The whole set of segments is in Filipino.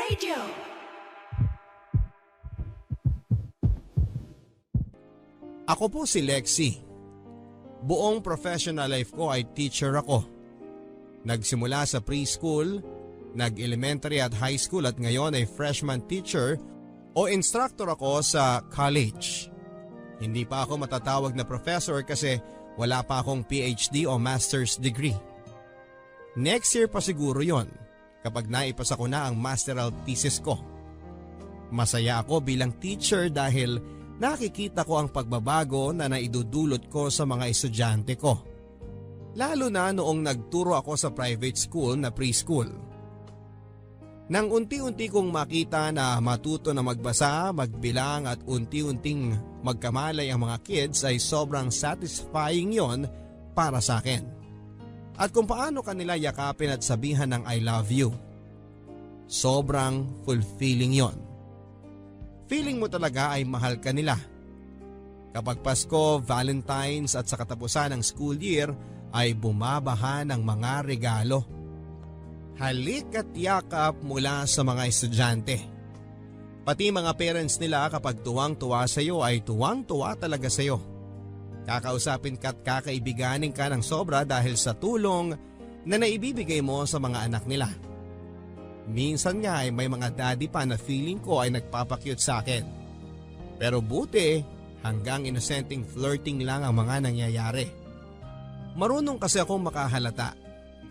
Radio. Ako po si Lexi. Buong professional life ko ay teacher ako. Nagsimula sa preschool, nag-elementary at high school at ngayon ay freshman teacher o instructor ako sa college. Hindi pa ako matatawag na professor kasi wala pa akong PhD o master's degree. Next year pa siguro yon kapag naipasa ko na ang masteral thesis ko. Masaya ako bilang teacher dahil nakikita ko ang pagbabago na naidudulot ko sa mga estudyante ko. Lalo na noong nagturo ako sa private school na preschool. Nang unti-unti kong makita na matuto na magbasa, magbilang at unti-unting magkamalay ang mga kids ay sobrang satisfying yon para sa akin. At kung paano kanila yakapin at sabihan ng I love you. Sobrang fulfilling yon. Feeling mo talaga ay mahal ka nila. Kapag Pasko, Valentine's at sa katapusan ng school year ay bumabaha ng mga regalo. Halik at yakap mula sa mga estudyante. Pati mga parents nila kapag tuwang-tuwa sa iyo ay tuwang-tuwa talaga sa iyo. Kakausapin ka at kakaibiganin ka ng sobra dahil sa tulong na naibibigay mo sa mga anak nila. Minsan nga ay may mga daddy pa na feeling ko ay nagpapakyut sa akin. Pero buti hanggang inosenteng flirting lang ang mga nangyayari. Marunong kasi akong makahalata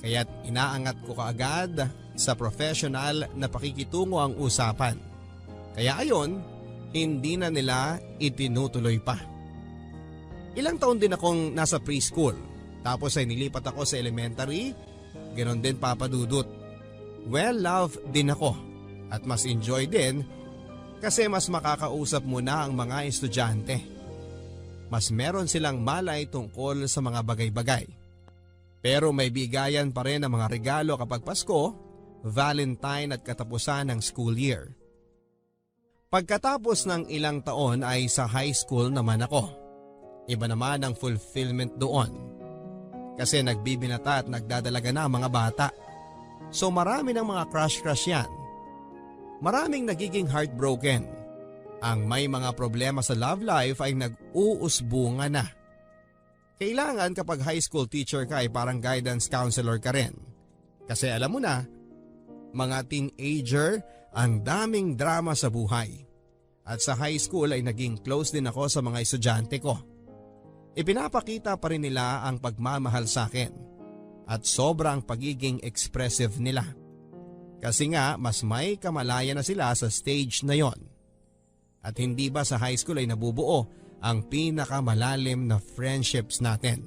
kaya't inaangat ko kaagad sa professional na pakikitungo ang usapan. Kaya ayon, hindi na nila itinutuloy pa. Ilang taon din akong nasa preschool tapos ay nilipat ako sa elementary, ganon din papadudot. Well-loved din ako at mas enjoy din kasi mas makakausap mo na ang mga estudyante. Mas meron silang malay tungkol sa mga bagay-bagay. Pero may bigayan pa rin ang mga regalo kapag Pasko, Valentine at katapusan ng school year. Pagkatapos ng ilang taon ay sa high school naman ako. Iba naman ang fulfillment doon. Kasi nagbibinata at nagdadalaga na ang mga bata. So marami ng mga crush yan. Maraming nagiging heartbroken. Ang may mga problema sa love life ay nag-uusbunga na. Kailangan kapag high school teacher ka ay parang guidance counselor ka rin. Kasi alam mo na, mga teenager ang daming drama sa buhay. At sa high school ay naging close din ako sa mga estudyante ko. Ipinapakita pa rin nila ang pagmamahal sa akin. At sobrang pagiging expressive nila. Kasi nga mas may kamalaya na sila sa stage na yon. At hindi ba sa high school ay nabubuo ang pinakamalalim na friendships natin.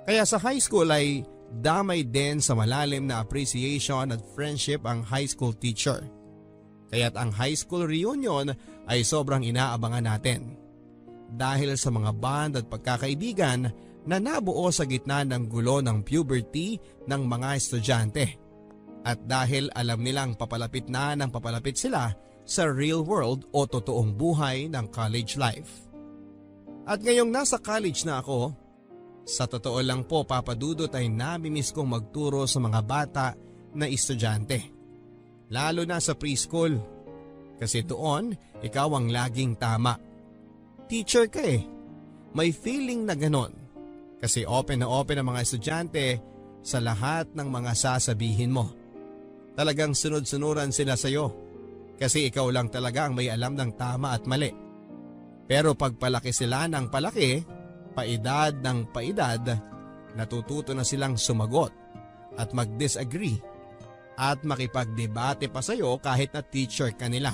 Kaya sa high school ay damay din sa malalim na appreciation at friendship ang high school teacher. Kaya't ang high school reunion ay sobrang inaabangan natin. Dahil sa mga bond at pagkakaibigan na nabuo sa gitna ng gulo ng puberty ng mga estudyante. At dahil alam nilang papalapit na ng papalapit sila sa real world o totoong buhay ng college life. At ngayong nasa college na ako, sa totoo lang po papadudot ay namimiss kong magturo sa mga bata na estudyante. Lalo na sa preschool. Kasi doon, ikaw ang laging tama. Teacher ka eh. May feeling na ganon. Kasi open na open ang mga estudyante sa lahat ng mga sasabihin mo. Talagang sunod-sunuran sila sa iyo. Kasi ikaw lang talaga ang may alam ng tama at mali. Pero pag palaki sila ng palaki, paedad ng paedad, natututo na silang sumagot at mag-disagree at makipagdebate pa sa iyo kahit na teacher ka nila.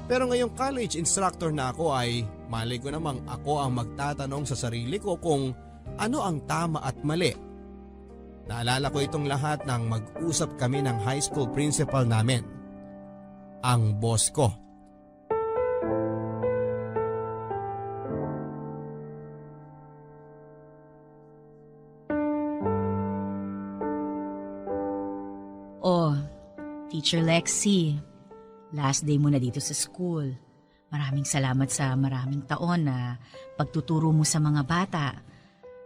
Pero ngayong college instructor na ako ay malay ko namang ako ang magtatanong sa sarili ko kung ano ang tama at mali. Naalala ko itong lahat nang mag-usap kami ng high school principal namin, ang boss ko. Oh, Teacher Lexi, last day mo na dito sa school. Maraming salamat sa maraming taon na pagtuturo mo sa mga bata.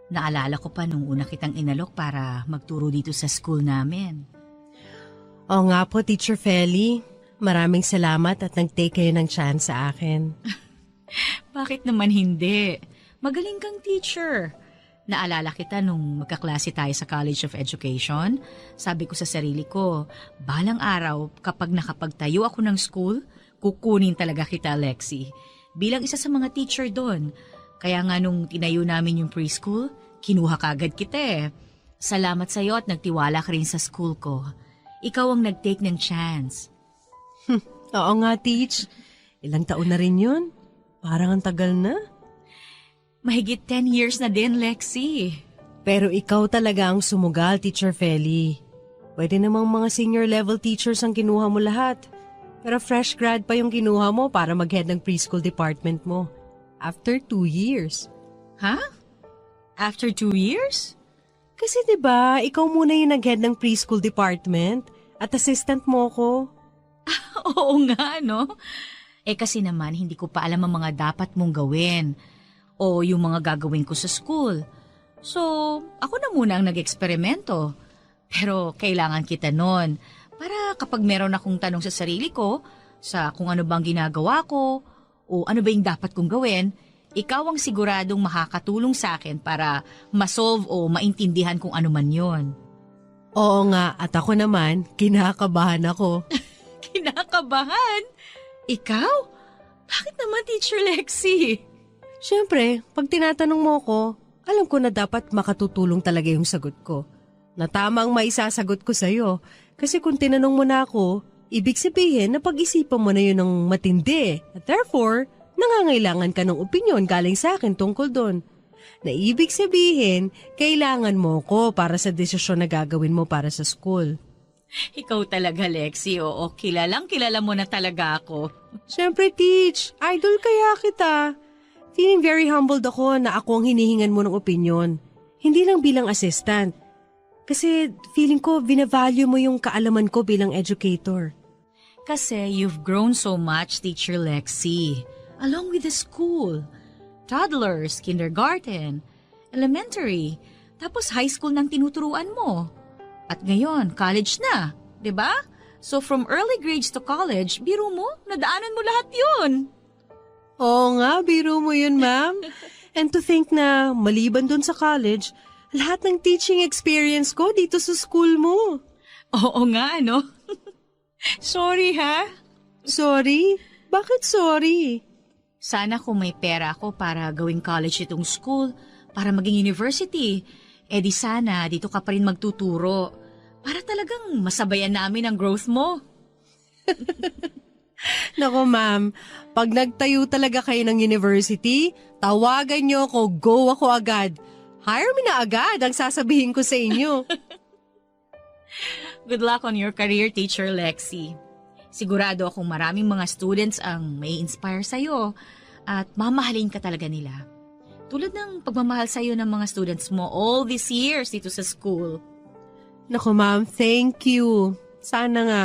Naalala ko pa nung una kitang inalok para magturo dito sa school namin. Oo nga po, Teacher Feli. Maraming salamat at nag-take kayo ng chance sa akin. Bakit naman hindi? Magaling kang teacher. Naalala kita nung magkaklase tayo sa College of Education. Sabi ko sa sarili ko, balang araw kapag nakapagtayo ako ng school, kukunin talaga kita, Lexie. Bilang isa sa mga teacher doon. Kaya nga nung tinayo namin yung preschool, kinuha kagad kita eh. Salamat sa'yo at nagtiwala ka rin sa school ko. Ikaw ang nag-take ng chance. Oo nga, Teach. Ilang taon na rin yun? Parang ang tagal na. Mahigit 10 years na din, Lexie. Pero ikaw talaga ang sumugal, Teacher Feli. Pwede namang mga senior level teachers ang kinuha mo lahat. Pero fresh grad pa yung kinuha mo para mag-head ng preschool department mo. After 2 years. Ha? After 2 years? Kasi 'di ba, ikaw muna yung nag-head ng preschool department at assistant mo ko. Oo nga, no? Kasi naman, hindi ko pa alam ang mga dapat mong gawin o yung mga gagawin ko sa school. So, ako na muna ang nag-eksperimento. Pero kailangan kita nun para kapag meron akong tanong sa sarili ko, sa kung ano bang ginagawa ko o ano ba yung dapat kong gawin, ikaw ang siguradong makakatulong sa akin para ma-solve o maintindihan kung ano man yon. Oo nga, at ako naman, kinakabahan ako. Kinakabahan? Ikaw? Bakit naman, Teacher Lexie? Siyempre, pag tinatanong mo ko, alam ko na dapat makatutulong talaga yung sagot ko. Na tama ang maisasagot ko sa'yo. Kasi kung tinanong mo na ako, ibig sabihin na pag-isipan mo na yun ng matindi. At therefore, nangangailangan ka ng opinyon galing sa akin tungkol doon. Na ibig sabihin, kailangan mo ko para sa desisyon na gagawin mo para sa school. Ikaw talaga, Lexie. Oo, kilala mo na talaga ako. Siyempre, Teach. Idol kaya kita. Feeling very humbled ako na ako ang hinihingan mo ng opinyon. Hindi lang bilang assistant. Kasi feeling ko, binavalue mo yung kaalaman ko bilang educator. Kasi you've grown so much, Teacher Lexie. Along with the school. Toddlers, kindergarten, elementary, tapos high school nang tinuturuan mo. At ngayon, college na, 'di ba? So from early grades to college, biro mo, nadaanan mo lahat 'yun. Oo nga, biro mo yun, ma'am. And to think na maliban dun sa college, lahat ng teaching experience ko dito sa school mo. Oo nga, no? Sorry, ha? Sorry? Bakit sorry? Sana kung may pera ako para gawing college itong school, para maging university, di sana dito ka pa rin magtuturo. Para talagang masabayan namin ang growth mo. Nako ma'am, pag nagtayo talaga kayo ng university, tawagan niyo ako, go ako agad. Hire me na agad ang sasabihin ko sa inyo. Good luck on your career, Teacher Lexie. Sigurado akong maraming mga students ang may inspire sa'yo at mamahalin ka talaga nila. Tulad ng pagmamahal sa'yo ng mga students mo all these years dito sa school. Naku ma'am, thank you. Sana nga.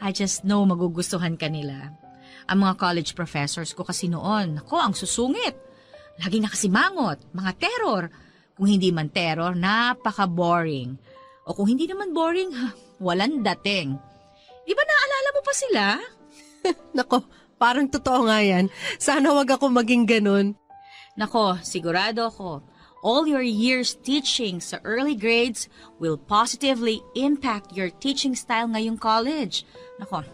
I just know magugustuhan ka nila. Ang mga college professors ko kasi noon, ako ang susungit. Laging nakasimangot, mga terror. Kung hindi man terror, napaka-boring. O kung hindi naman boring, walang dating. Di ba naalala mo pa sila? Nako, parang totoo nga yan. Sana wag ako maging ganun. Nako, sigurado ako. All your years teaching sa early grades will positively impact your teaching style ngayong college. Nako,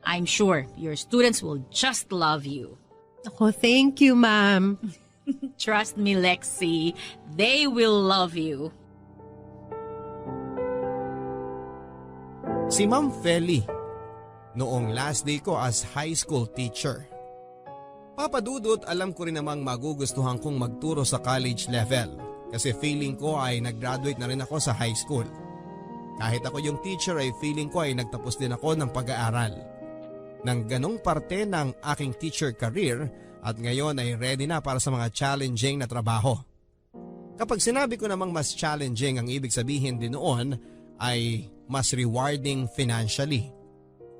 I'm sure your students will just love you. Nako, thank you, ma'am. Trust me, Lexie. They will love you. Si Ma'am Feli, noong last day ko as high school teacher. Papadudot, alam ko rin namang magugustuhan kong magturo sa college level kasi feeling ko ay nag-graduate na rin ako sa high school. Kahit ako yung teacher ay feeling ko ay nagtapos din ako ng pag-aaral. Nang ganong parte ng aking teacher career at ngayon ay ready na para sa mga challenging na trabaho. Kapag sinabi ko namang mas challenging, ang ibig sabihin din noon ay mas rewarding financially.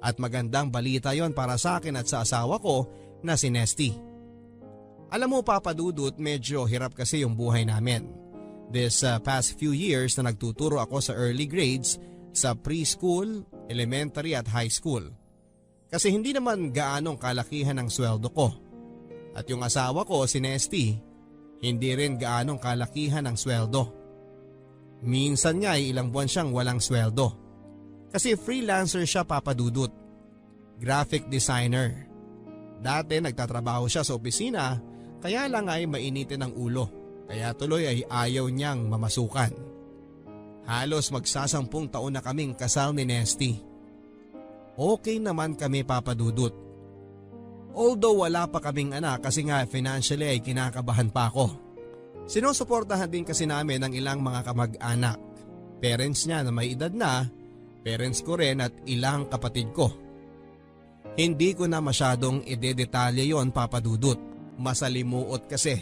At magandang balita yon para sa akin at sa asawa ko na si Nesty. Alam mo Papa Dudut, medyo hirap kasi yung buhay namin. This past few years na nagtuturo ako sa early grades, sa preschool, elementary at high school. Kasi hindi naman gaanong kalakihan ang sweldo ko. At yung asawa ko, si Nesty, hindi rin gaanong kalakihan ang sweldo. Minsan nga ay ilang buwan siyang walang sweldo. Kasi freelancer siya, Papa Dudut. Graphic designer. Dati nagtatrabaho siya sa opisina, kaya lang ay mainitin ang ulo. Kaya tuloy ay ayaw niyang mamasukan. Halos magsasampung taon na kaming kasal ni Nesty. Okay naman kami, Papa Dudut. Although wala pa kaming anak kasi nga financially ay kinakabahan pa ako. Sinusuportahan din kasi namin ang ilang mga kamag-anak. Parents niya na may edad na, parents ko rin at ilang kapatid ko. Hindi ko na masyadong idedetalye yon, Papa Dudut. Masalimuot kasi.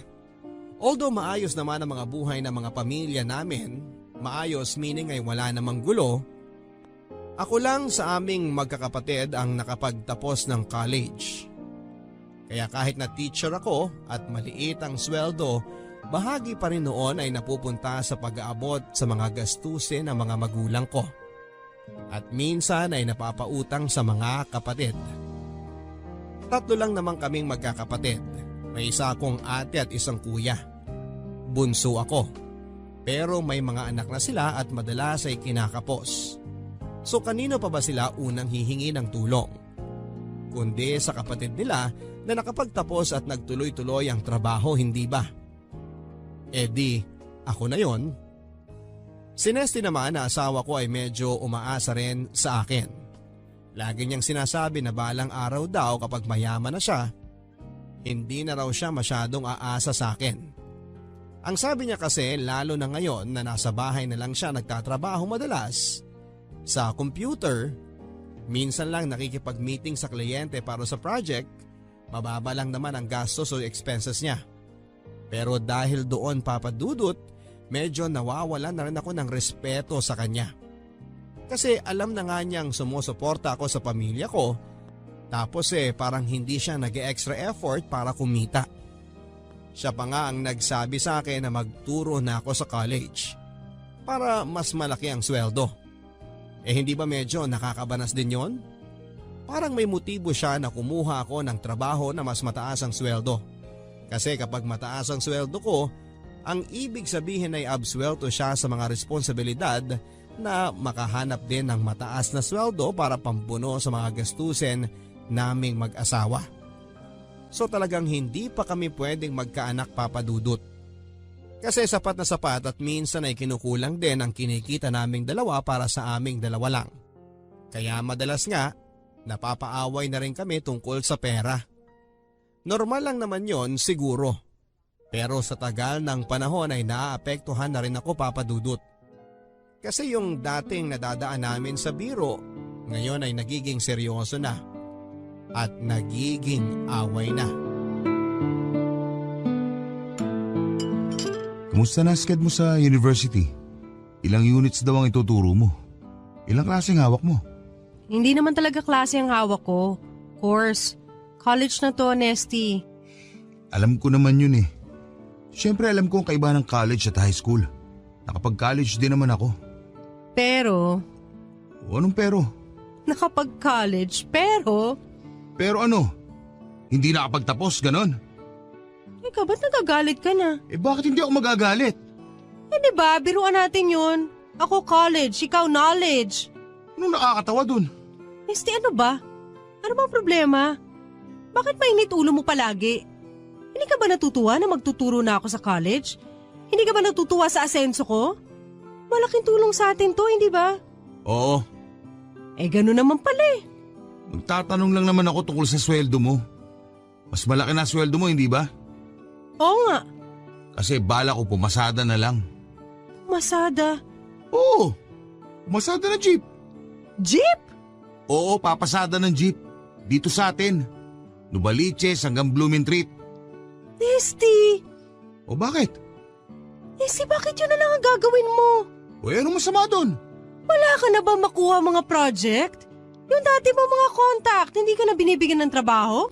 Although maayos naman ang mga buhay ng mga pamilya namin, maayos meaning ay wala namang gulo, ako lang sa aming magkakapatid ang nakapagtapos ng college. Kaya kahit na teacher ako at maliit ang sweldo, bahagi pa rin noon ay napupunta sa pag-aabot sa mga gastusin ng mga magulang ko. At minsan ay napapautang sa mga kapatid. 3 lang naman kaming magkakapatid. May isa akong ate at isang kuya. Bunso ako. Pero may mga anak na sila at madalas ay kinakapos. So kanino pa ba sila unang hihingi ng tulong? Kundi sa kapatid nila na nakapagtapos at nagtuloy-tuloy ang trabaho, hindi ba? Eh di, ako na yon. Si Nesty naman na asawa ko ay medyo umaasa rin sa akin. Lagi niyang sinasabi na balang araw daw kapag mayaman na siya, hindi na raw siya masyadong aasa sa akin. Ang sabi niya kasi lalo na ngayon na nasa bahay na lang siya nagtatrabaho madalas, sa computer, minsan lang nakikipag-meeting sa kliyente para sa project, mababa lang naman ang gastos o expenses niya. Pero dahil doon, Papa Dudut, medyo nawawalan na rin ako ng respeto sa kanya. Kasi alam na nga niyang sumusuporta ako sa pamilya ko, tapos parang hindi siya nag-extra effort para kumita. Siya pa nga ang nagsabi sa akin na magturo na ako sa college para mas malaki ang sweldo. Hindi ba medyo nakakabanas din yon? Parang may motibo siya na kumuha ako ng trabaho na mas mataas ang sweldo. Kasi kapag mataas ang sweldo ko, ang ibig sabihin ay absuelto siya sa mga responsibilidad na makahanap din ng mataas na sweldo para pambuno sa mga gastusin naming mag-asawa. So talagang hindi pa kami pwedeng magkaanak, Papa Dudut. Kasi sapat na sapat at minsan ay kinukulang din ang kinikita naming dalawa para sa aming dalawa lang. Kaya madalas nga, napapaaway na rin kami tungkol sa pera. Normal lang naman yon siguro. Pero sa tagal ng panahon ay naaapektuhan na rin ako, Papa Dudut. Kasi yung dating nadadaan namin sa biro, ngayon ay nagiging seryoso na. At nagiging away na. Kumusta na sked mo sa university? Ilang units daw ang ituturo mo? Ilang klaseng hawak mo? Hindi naman talaga klase ang hawak ko. Course. College na to, Nesty. Alam ko naman yun eh. Siyempre alam ko ang kaiba ng college at high school. Nakapag-college din naman ako. Pero? O anong pero? Nakapag-college, pero? Pero ano? Hindi nakapagtapos, ganon? Ikaw, ba't nagagalit ka na? Bakit hindi ako magagalit? Diba, biruan natin yun. Ako college, ikaw knowledge. Anong nakakatawa dun? Nesty, ano ba? Ano bang problema? Bakit mainit ulo mo palagi? Hindi ka ba natutuwa na magtuturo na ako sa college? Hindi ka ba natutuwa sa asenso ko? Malaking tulong sa atin to, hindi ba? Oo. Ganun naman pala eh. Nagtatanong lang naman ako tungkol sa sweldo mo. Mas malaki na sweldo mo, hindi ba? Oo nga. Kasi bala ko pumasada na lang. Masada? Oo. Pumasada na jeep. Jeep? Oo, papasada ng jeep. Dito sa atin. Nubaliches hanggang Blumentritt. Nesty! O bakit? Nesty, bakit yun na lang ang gagawin mo? Anong masama doon? Wala ka na ba makuha mga project? Yung dati mo mga contact, hindi ka na binibigyan ng trabaho?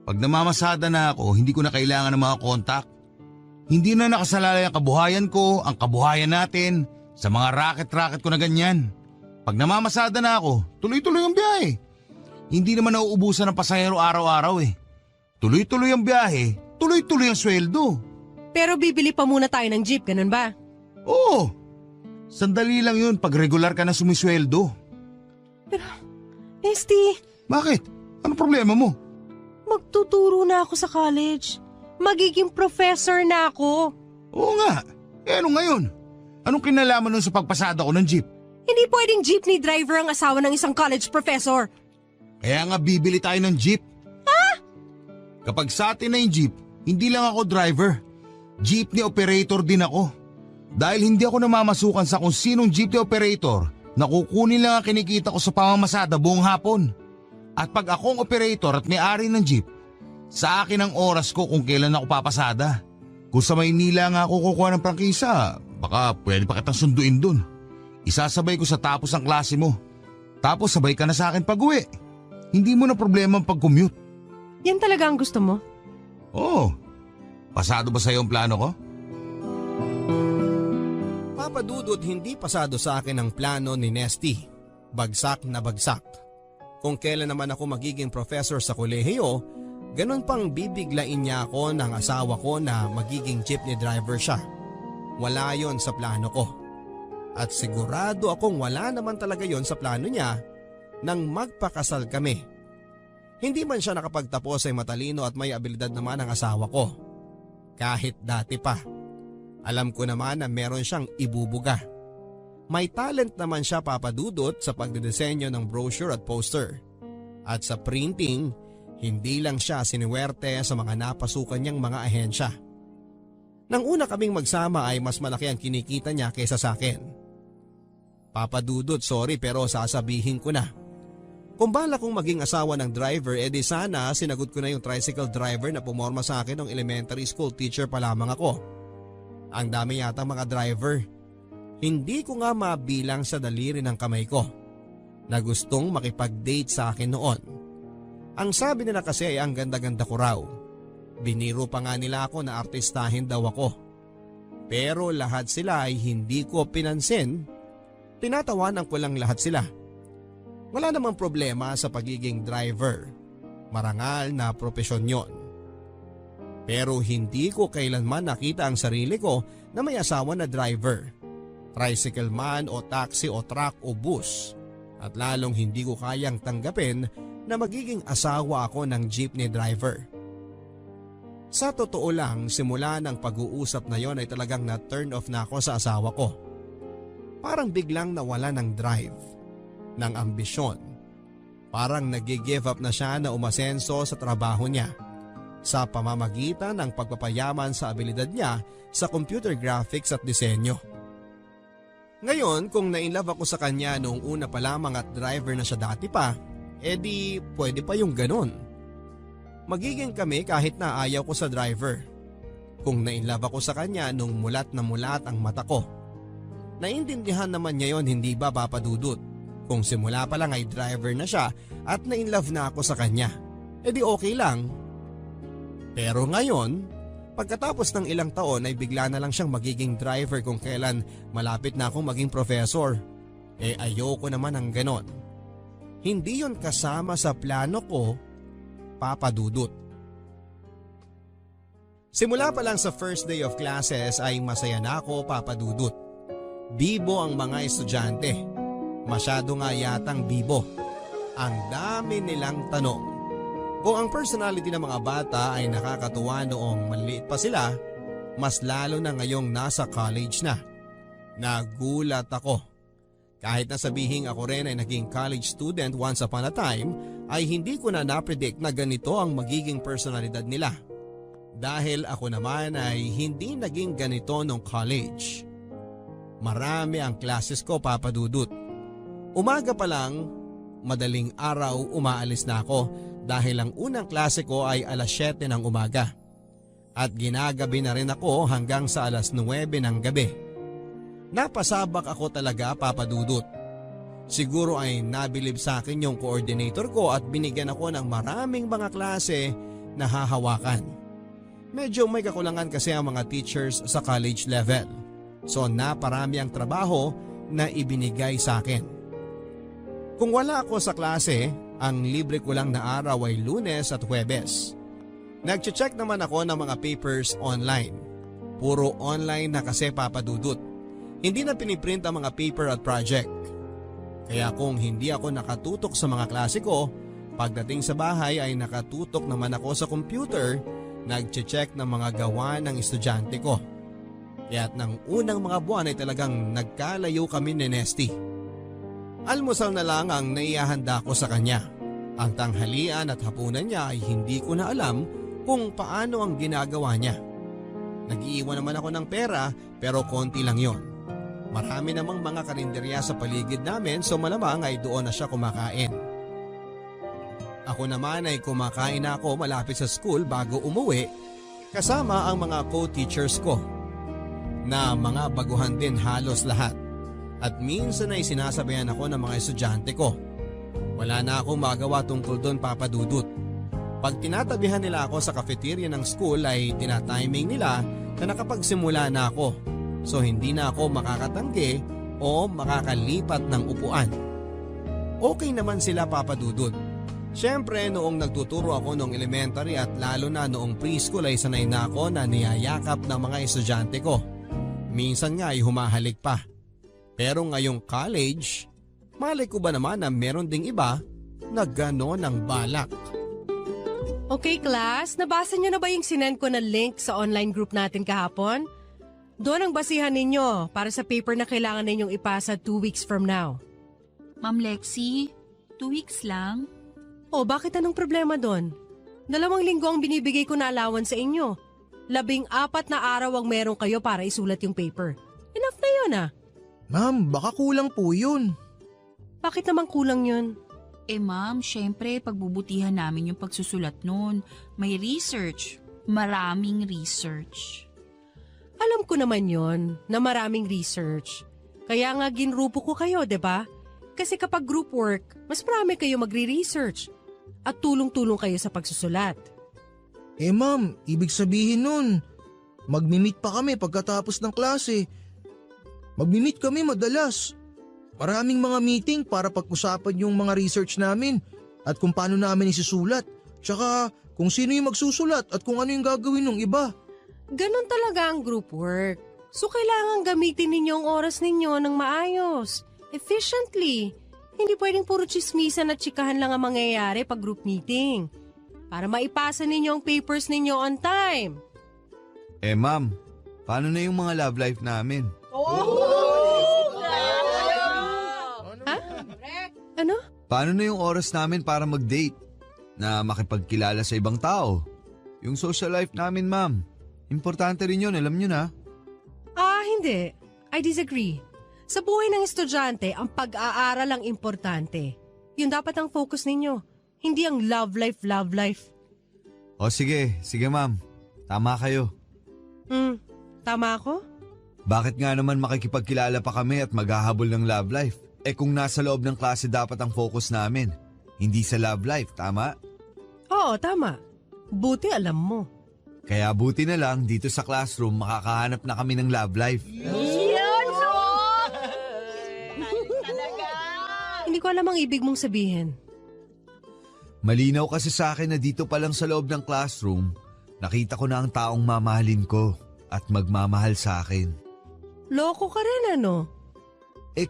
Pag namamasada na ako, hindi ko na kailangan ng mga contact. Hindi na nakasalalay ang kabuhayan ko, ang kabuhayan natin, sa mga racket-racket ko na ganyan. Pag namamasada na ako, tuloy-tuloy ang biyahe. Hindi naman nauubusan ng pasahero araw-araw eh. Tuloy-tuloy ang biyahe, tuloy-tuloy ang sweldo. Pero bibili pa muna tayo ng jeep, ganun ba? Oo, sandali lang yun pag regular ka na sumisweldo. Nesty, Bakit? Ano problema mo? magtuturo na ako sa college. Magiging professor na ako. Oo nga, ano ngayon? Anong kinalaman nun sa pagpasada ko ng jeep? Hindi pwedeng jeepney driver ang asawa ng isang college professor. Kaya nga bibili tayo ng jeep. Ha? Kapag sa atin na yung jeep, hindi lang ako driver. Jeepney operator din ako. Dahil hindi ako namamasukan sa kung sinong jeepney operator, nakukunin lang ang kinikita ko sa pamamasada buong hapon. At pag akong operator at may-ari ng jeep, sa akin ang oras ko kung kailan ako papasada. Kung sa Maynila nga ako kukuha ng prangkisa, baka pwede pa kitang sunduin dun. Isasabay ko sa tapos ng klase mo. Tapos sabay ka na sa akin pag-uwi. Hindi mo na problema ang pag-commute. Yan talaga ang gusto mo? Oo. Pasado ba sa'yo ang plano ko? Papa Dudut, hindi pasado sa akin ang plano ni Nesty. Bagsak na bagsak. Kung kailan naman ako magiging professor sa kolehiyo, ganun pang bibiglain niya ako ng asawa ko na magiging jeepney driver siya. Wala yon sa plano ko. At sigurado akong wala naman talaga yon sa plano niya nang magpakasal kami. Hindi man siya nakapagtapos ay matalino at may abilidad naman ang asawa ko. Kahit dati pa. Alam ko naman na meron siyang ibubuga. May talent naman siya, Papa Dudut, sa pagdidesenyo ng brochure at poster. At sa printing, hindi lang siya siniwerte sa mga napasukan niyang mga ahensya. Nang una kaming magsama ay mas malaki ang kinikita niya kaysa sa akin. Papa Dudut, sorry pero sasabihin ko na. Kung bala kong maging asawa ng driver, edi sana sinagot ko na yung tricycle driver na pumorma sa akin ng elementary school teacher pa lamang ako. Ang dami yata mga driver. Hindi ko nga mabilang sa daliri ng kamay ko na gustong makipag-date sa akin noon. Ang sabi nila kasi ay ang ganda-ganda ko raw. Biniro pa nga nila ako na artistahin daw ako. Pero lahat sila ay hindi ko pinansin. Tinatawanan ko lang lahat sila. Wala namang problema sa pagiging driver. Marangal na propesyon yon. Pero hindi ko kailanman nakita ang sarili ko na may asawa na driver. Tricycle man o taxi o truck o bus. At lalong hindi ko kayang tanggapin na magiging asawa ako ng jeepney driver. Sa totoo lang, simula ng pag-uusap na yon ay talagang na-turn off na ako sa asawa ko. Parang biglang nawala ng drive, ng ambisyon. Parang nag-give up na siya na umasenso sa trabaho niya sa pamamagitan ng pagpapayaman sa abilidad niya sa computer graphics at disenyo. Ngayon, kung na-inlove ako sa kanya noong una pa lamang at driver na siya dati pa, edi pwede pa yung ganon. Magiging kami kahit na ayaw ko sa driver. Kung na-inlove ako sa kanya nung mulat na mulat ang mata ko. Naintindihan naman niya yon, hindi ba, Papa Dudut? Kung simula pa lang ay driver na siya at na-inlove na ako sa kanya, edi okay lang. Pero ngayon, pagkatapos ng ilang taon ay bigla na lang siyang magiging driver kung kailan malapit na akong maging professor. Ayoko naman ng ganon. Hindi yon kasama sa plano ko, Papa Dudut. Simula pa lang sa first day of classes ay masaya na ako, Papa Dudut. Bibo ang mga estudyante. Masyado nga yatang bibo. Ang dami nilang tanong. Kung ang personality ng mga bata ay nakakatuwa noong maliit pa sila, mas lalo na ngayong nasa college na. Nagulat ako. Kahit na sabihing ako rin ay naging college student once upon a time, ay hindi ko na napredict na ganito ang magiging personalidad nila. Dahil ako naman ay hindi naging ganito nung college. Marami ang classes ko, Papa Dudut. Umaga pa lang, madaling araw umaalis na ako dahil ang unang klase ko ay alas 7 ng umaga. At ginagabi na rin ako hanggang sa alas 9 ng gabi. Napasabak ako talaga, Papa Dudut. Siguro ay nabilib sa akin yung coordinator ko at binigyan ako ng maraming mga klase na hahawakan. Medyo may kakulangan kasi ang mga teachers sa college level. So naparami ang trabaho na ibinigay sa akin. Kung wala ako sa klase, ang libre ko lang na araw ay Lunes at Huwebes. Nagche-check naman ako ng mga papers online. Puro online na kasi papadudot. Hindi na piniprint ang mga paper at project. Kaya kung hindi ako nakatutok sa mga klase ko, pagdating sa bahay ay nakatutok naman ako sa computer, nagche-check ng mga gawa ng estudyante ko. Kaya't ng unang mga buwan ay talagang nagkalayo kami ni Nesty. Almusal na lang ang naihahanda ko sa kanya. Ang tanghalian at hapunan niya ay hindi ko na alam kung paano ang ginagawa niya. Nag-iiwan naman ako ng pera pero konti lang yon. Marami namang mga karinderya sa paligid namin so malamang ay doon na siya kumakain. Ako naman ay kumakain na ako malapit sa school bago umuwi kasama ang mga co-teachers ko na mga baguhan din halos lahat. At minsan ay sinasabayan ako ng mga estudyante ko. Wala na akong magawa tungkol doon, Papa Dudut. Pag tinatabihan nila ako sa cafeteria ng school ay tinatiming nila na nakapagsimula na ako. So hindi na ako makakatanggi o makakalipat ng upuan. Okay naman sila, Papa Dudut. Siyempre noong nagtuturo ako noong elementary at lalo na noong preschool ay sanay na ako na niyayakap ng mga estudyante ko. Minsan nga ay humahalik pa. Pero ngayong college, malay ko ba naman na meron ding iba na gano'n ang balak. Okay class, nabasa niyo na ba yung sinend ko na link sa online group natin kahapon? Doon ang basihan ninyo para sa paper na kailangan ninyong ipasa 2 weeks from now. Ma'am Lexi, 2 weeks lang? O bakit anong problema doon? 2 linggo ang binibigay ko na allowance sa inyo. 14 na araw ang meron kayo para isulat yung paper. Enough na yun ah. Ma'am, baka kulang po yun. Bakit naman kulang yun? Ma'am, syempre pagbubutihan namin yung pagsusulat nun. May research. Maraming research. Alam ko naman yon na maraming research. Kaya nga ginrupo ko kayo, 'di ba? Kasi kapag group work, mas marami kayo magre-research at tulong-tulong kayo sa pagsusulat. Ma'am, ibig sabihin nun, magmi-meet pa kami pagkatapos ng klase. Magmi-meet kami madalas. Maraming mga meeting para pag-usapan yung mga research namin at kung paano namin isusulat. Tsaka kung sino yung magsusulat at kung ano yung gagawin ng iba. Ganon talaga ang group work. So kailangan gamitin ninyo ang oras ninyo ng maayos, efficiently. Hindi pwedeng puro chismisan at chikahan lang ang mangyayari pag group meeting. Para maipasa ninyo ang papers ninyo on time. Ma'am, paano na yung mga love life namin? Ha? Ano? Paano na yung oras namin para mag-date? Na makipagkilala sa ibang tao? Yung social life namin, ma'am. Importante rin yun, alam nyo na. Hindi. I disagree. Sa buhay ng estudyante, ang pag-aaral ang importante. Yun dapat ang focus ninyo. Hindi ang love life. O sige ma'am. Tama kayo. Tama ako? Bakit nga naman makikipagkilala pa kami at maghahabol ng love life? Kung nasa loob ng klase dapat ang focus namin. Hindi sa love life, tama? Oo, tama. Buti alam mo. Kaya buti na lang dito sa classroom makakahanap na kami ng love life. Hindi ko alam ang ibig mong sabihin. Malinaw kasi sa akin na dito pa lang sa loob ng classroom, nakita ko na ang taong mamahalin ko at magmamahal sa akin. Loko ka rin ano?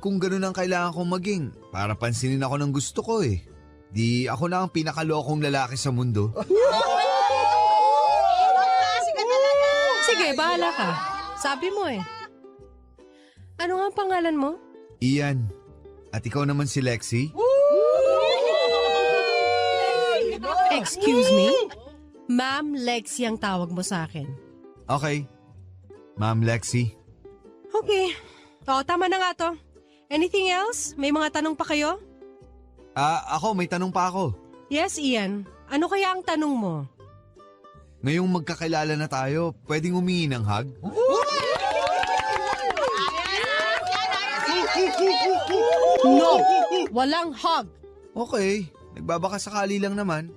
Kung ganun ang kailangan kong maging, para pansinin ako ng gusto ko Di ako na ang pinakalokong lalaki sa mundo. Sige, bahala ka. Sabi mo Ano nga ang pangalan mo? Ian. At ikaw naman si Lexi? Excuse me? Ma'am Lexi ang tawag mo sa akin. Okay. Ma'am Lexi. Okay. Tama na nga to. Anything else? May mga tanong pa kayo? Ako, may tanong pa ako. Yes, Ian. Ano kaya ang tanong mo? Ngayong magkakilala na tayo, pwedeng humingi ng hug? No! Walang hug! Okay, nagbabaka sakali lang naman.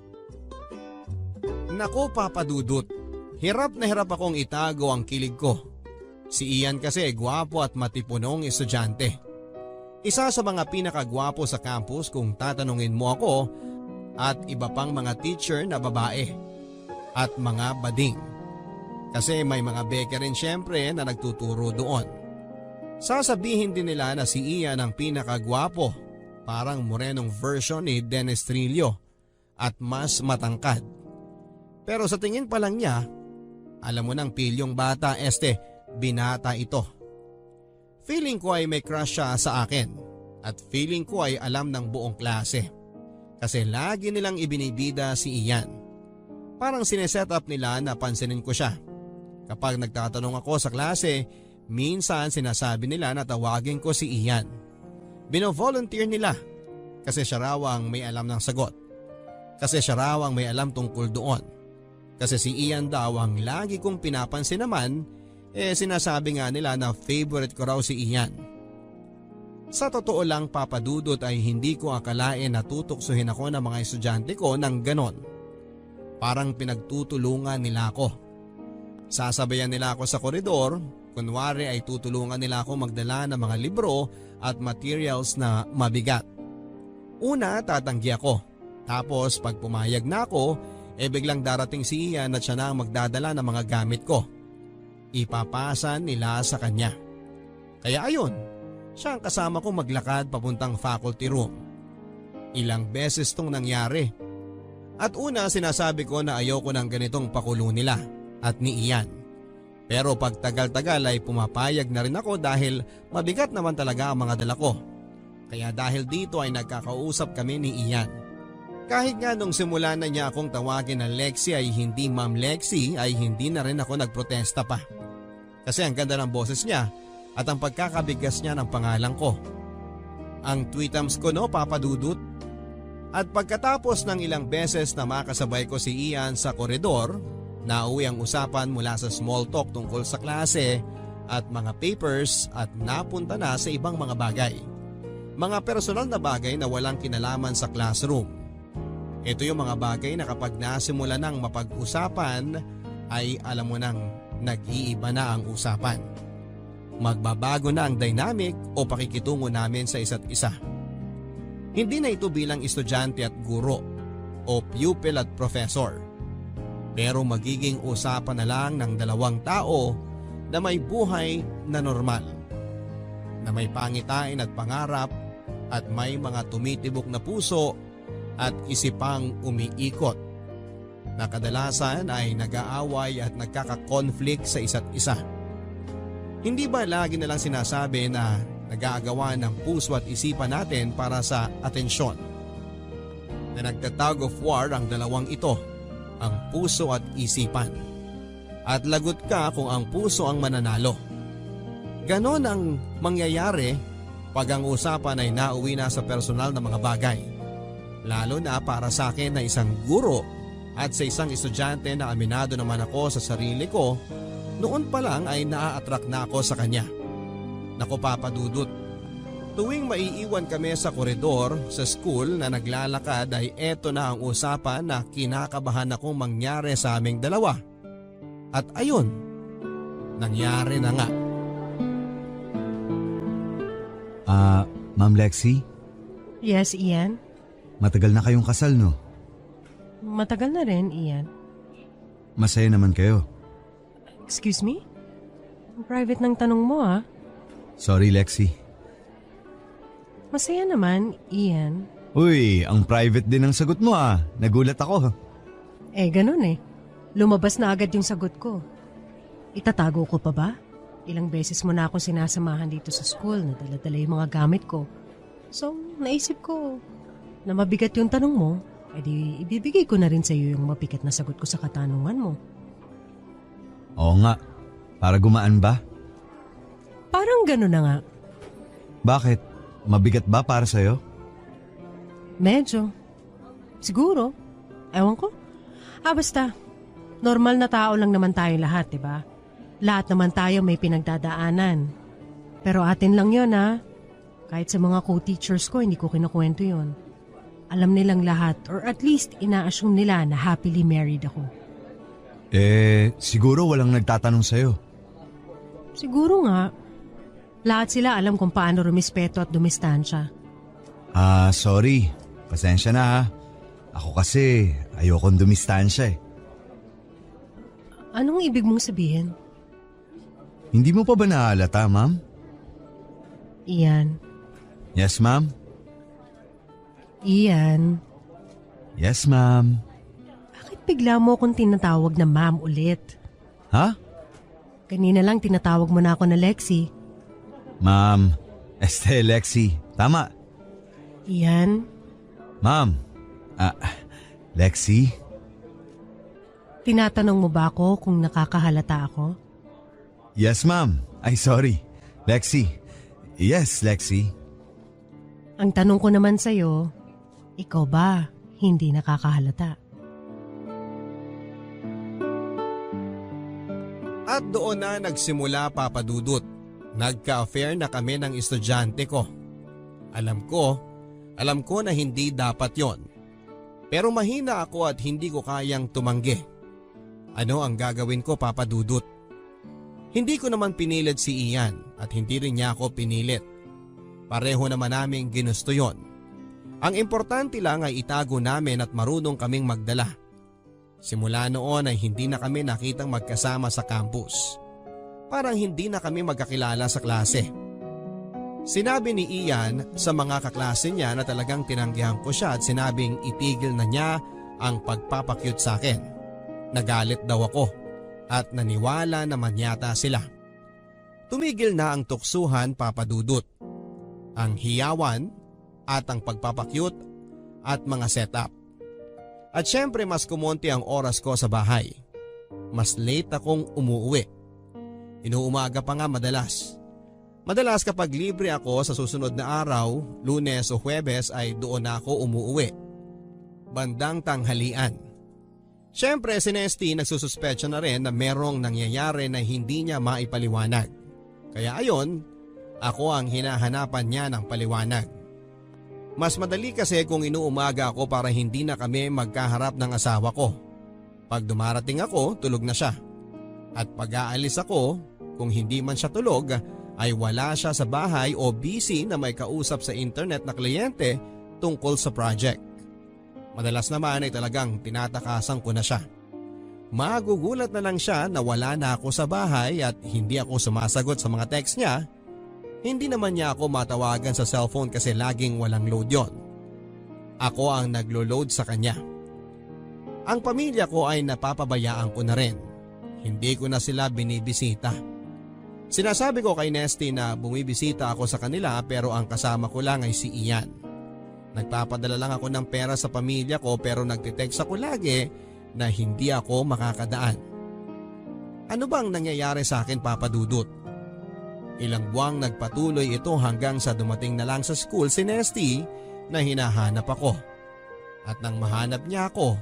Naku, Papa Dudut. Hirap na hirap akong itago ang kilig ko. Si Ian kasi gwapo at matipunong estudyante. Isa sa mga pinakagwapo sa campus kung tatanungin mo ako at iba pang mga teacher na babae at mga bading. Kasi may mga beke rin syempre na nagtuturo doon. Sasabihin din nila na si Ian ang pinakagwapo, parang morenong version ni Dennis Trillo at mas matangkad. Pero sa tingin pa lang niya, alam mo nang pilyong bata, binata ito. Feeling ko ay may crush siya sa akin at feeling ko ay alam ng buong klase. Kasi lagi nilang ibinibida si Ian. Parang sineset up nila na pansinin ko siya. Kapag nagtatanong ako sa klase, minsan sinasabi nila na tawagin ko si Ian. Bino-volunteer nila kasi siya raw ang may alam ng sagot. Kasi siya raw ang may alam tungkol doon. Kasi si Ian daw ang lagi kong pinapansin naman, sinasabi nga nila na favorite ko raw si Ian. Sa totoo lang, Papa Dudut, ay hindi ko akalain na tutuksuhin ako ng mga estudyante ko ng ganon. Parang pinagtutulungan nila ako. Sasabayan nila ako sa koridor, kunwari ay tutulungan nila ako magdala ng mga libro at materials na mabigat. Una, tatanggi ako. Tapos pag pumayag na ako, biglang darating si Ian at siya na ang magdadala ng mga gamit ko. Ipapasa nila sa kanya. Kaya ayun, siya ang kasama ko maglakad papuntang faculty room. Ilang beses tong nangyari. At una sinasabi ko na ayoko ng ganitong pakulo nila at ni Ian. Pero pag tagal-tagal ay pumapayag na rin ako dahil mabigat naman talaga ang mga dala ko. Kaya dahil dito ay nagkakausap kami ni Ian. Kahit nga nung simula na niya akong tawagin na Lexi ay hindi Ma'am Lexi, ay hindi na rin ako nagprotesta pa. Kasi ang ganda ng boses niya at ang pagkakabigas niya ng pangalan ko. Ang tweetams ko, no, Papa Dudut? At pagkatapos ng ilang beses na makasabay ko si Ian sa koridor, nauwi ang usapan mula sa small talk tungkol sa klase at mga papers at napunta na sa ibang mga bagay. Mga personal na bagay na walang kinalaman sa classroom. Ito yung mga bagay na kapag nasimula nang mapag-usapan ay alam mo nang nag-iiba na ang usapan. Magbabago na ang dynamic o pakikitungo namin sa isa't isa. Hindi na ito bilang estudyante at guro o pupil at professor. Pero magiging usapan na lang ng dalawang tao na may buhay na normal. Na may pangitain at pangarap at may mga tumitibok na puso at isipang umiikot. Na kadalasan ay nag-aaway at nagkaka-conflict sa isa't isa. Hindi ba lagi nalang sinasabi na nag-aagawa ng puso at isipan natin para sa atensyon? Na nagtatag of war ang dalawang ito, ang puso at isipan. At lagot ka kung ang puso ang mananalo. Ganon ang mangyayari pag ang usapan ay nauwi na sa personal na mga bagay. Lalo na para sa akin na isang guro at sa isang estudyante na aminado naman ako sa sarili ko, noon pa lang ay naa-attract na ako sa kanya. Naku Papa Dudut, tuwing maiiwan kami sa koridor sa school na naglalakad ay eto na ang usapan na kinakabahan akong mangyari sa aming dalawa. At ayun, nangyari na nga. Ma'am Lexi, Yes, Ian? matagal na kayong kasal, no? Matagal na rin, Ian. Masaya naman kayo. Excuse me? Private ng tanong mo, ah. Sorry, Lexi. Masaya naman, Ian. Uy, ang private din ang sagot mo, ah. Nagulat ako. Ganun eh. Lumabas na agad yung sagot ko. Itatago ko pa ba? Ilang beses mo na akong sinasamahan dito sa school na dala-dala yung mga gamit ko. So, naisip ko na mabigat yung tanong mo, edi ibibigay ko na rin sa iyo yung mabigat na sagot ko sa katanungan mo. Oo nga. Para gumaan ba? Parang gano'n na nga. Bakit? Mabigat ba para sa'yo? Medyo. Siguro. Ewan ko. Basta. Normal na tao lang naman tayo lahat, diba? Lahat naman tayo may pinagdadaanan. Pero atin lang yon, ha? Kahit sa mga co-teachers ko, hindi ko kinukwento yon. Alam nilang lahat, or at least ina-assume nila na happily married ako. Siguro walang nagtatanong sa'yo. Siguro nga. Lahat sila alam kung paano rumispeto at dumistansya. Sorry. Pasensya na ha. Ako kasi ayokong dumistansya eh. Anong ibig mong sabihin? Hindi mo pa ba nahalata, ma'am? Ian. Yes, ma'am? Ian. Yes, ma'am. Bakit bigla mo akong tinatawag na ma'am ulit? Ha? Kanina lang tinatawag mo na ako na Lexi. Ma'am. Lexi. Tama. Ian. Ma'am. Lexi? Tinatanong mo ba ako kung nakakahalata ako? Yes, ma'am. Ay, sorry. Lexi. Yes, Lexi. Ang tanong ko naman sa'yo, ikaw ba hindi nakakahalata? At doon na nagsimula, Papa Dudut. Nagka-affair na kami ng estudyante ko. Alam ko na hindi dapat yon. Pero mahina ako at hindi ko kayang tumanggi. Ano ang gagawin ko, Papa Dudut? Hindi ko naman pinilit si Ian at hindi rin niya ako pinilit. Pareho naman naming ginusto yon. Ang importante lang ay itago namin at marunong kaming magdala. Simula noon ay hindi na kami nakitang magkasama sa campus. Parang hindi na kami magkakilala sa klase. Sinabi ni Ian sa mga kaklase niya na talagang tinanggihan ko siya at sinabing itigil na niya ang pagpapakyut sa akin. Nagalit daw ako at naniwala naman yata sila. Tumigil na ang tuksuhan, Papa Dudut. Ang hiyawan at ang pagpapakyut at mga setup. At syempre mas kumonti ang oras ko sa bahay. Mas late akong umuwi. Inuumaga pa nga madalas. Madalas kapag libre ako sa susunod na araw, Lunes o Huwebes ay doon ako umuwi. Bandang tanghalian. Syempre si Nesty nagsususpetsya na rin na merong nangyayari na hindi niya maipaliwanag. Kaya ayon, ako ang hinahanapan niya ng paliwanag. Mas madali kasi kung inuumaga ako para hindi na kami magkaharap ng asawa ko. Pag dumarating ako, tulog na siya. At pag aalis ako, kung hindi man siya tulog, ay wala siya sa bahay o busy na may kausap sa internet na kliyente tungkol sa project. Madalas naman ay talagang tinatakasan ko na siya. Magugulat na lang siya na wala na ako sa bahay at hindi ako sumasagot sa mga text niya. Hindi naman niya ako matawagan sa cellphone kasi laging walang load yon. Ako ang naglo-load sa kanya. Ang pamilya ko ay napapabayaan ko na rin. Hindi ko na sila binibisita. Sinasabi ko kay Nesty na bumibisita ako sa kanila pero ang kasama ko lang ay si Ian. Nagpapadala lang ako ng pera sa pamilya ko pero nagtitext ako lagi na hindi ako makakadaan. Ano bang nangyayari sa akin, Papa Dudut? Ilang buwang nagpatuloy ito hanggang sa dumating na lang sa school si Nesty na hinahanap ako. At nang mahanap niya ako,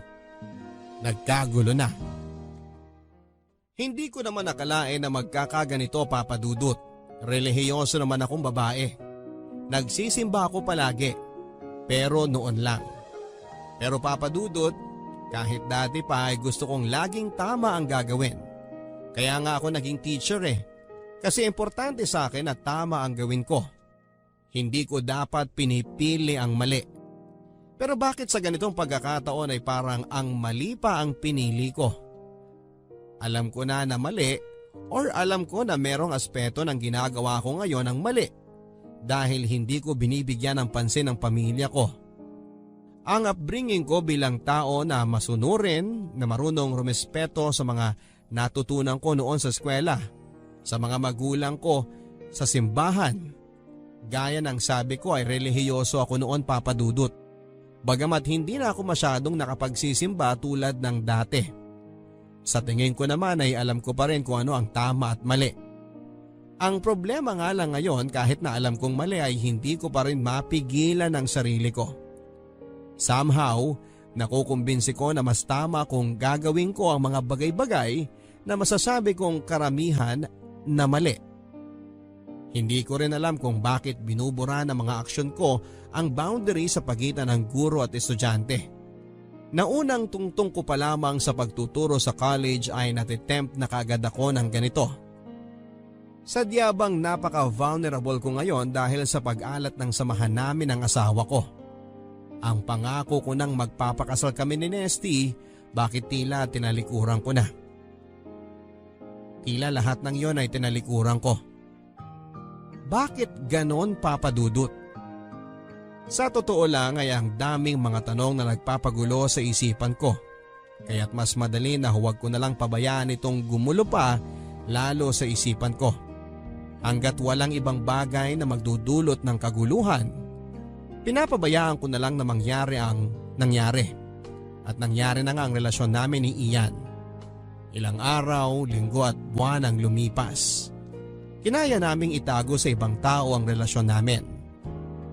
nagkagulo na. Hindi ko naman nakalain na magkakaganito, Papa Dudut. Relihiyoso naman akong babae. Nagsisimba ako palagi, pero noon lang. Pero Papa Dudut, kahit dati pa ay gusto kong laging tama ang gagawin. Kaya nga ako naging teacher eh. Kasi importante sa akin na tama ang gawin ko. Hindi ko dapat pinipili ang mali. Pero bakit sa ganitong pagkakataon ay parang ang mali pa ang pinili ko? Alam ko na mali or alam ko na merong aspeto ng ginagawa ko ngayon ang mali dahil hindi ko binibigyan ng pansin ang pamilya ko. Ang upbringing ko bilang tao na masunurin, na marunong rumispeto sa mga natutunan ko noon sa eskwela, sa mga magulang ko, sa simbahan. Gaya ng sabi ko ay relihiyoso ako noon, Papa Dudut. Bagamat hindi na ako masyadong nakapagsisimba tulad ng dati. Sa tingin ko naman ay alam ko pa rin kung ano ang tama at mali. Ang problema nga lang ngayon kahit na alam kong mali ay hindi ko pa rin mapigilan ang sarili ko. Somehow, nakukumbinsi ko na mas tama kung gagawin ko ang mga bagay-bagay na masasabi kong karamihan na mali. Hindi ko rin alam kung bakit binubura ng mga aksyon ko ang boundary sa pagitan ng guro at estudyante. Naunang tungtong ko pa lamang sa pagtuturo sa college ay natitempt na kaagad ako ng ganito. Sadya bang napaka-vulnerable ko ngayon dahil sa pag-alat ng samahan namin ng asawa ko. Ang pangako ko nang magpapakasal kami ni Nesty, bakit tila tinalikuran ko na? Tila lahat ng yon ay tinalikuran ko. Bakit ganon, Papa Dudut? Sa totoo lang ay ang daming mga tanong na nagpapagulo sa isipan ko. Kaya't mas madali na huwag ko na lang pabayaan itong gumulo pa lalo sa isipan ko. Hanggat walang ibang bagay na magdudulot ng kaguluhan, pinapabayaan ko na lang na mangyari ang nangyari. At nangyari na nga ang relasyon namin ni Ian. Ilang araw, linggo at buwan ang lumipas. Kinaya naming itago sa ibang tao ang relasyon namin.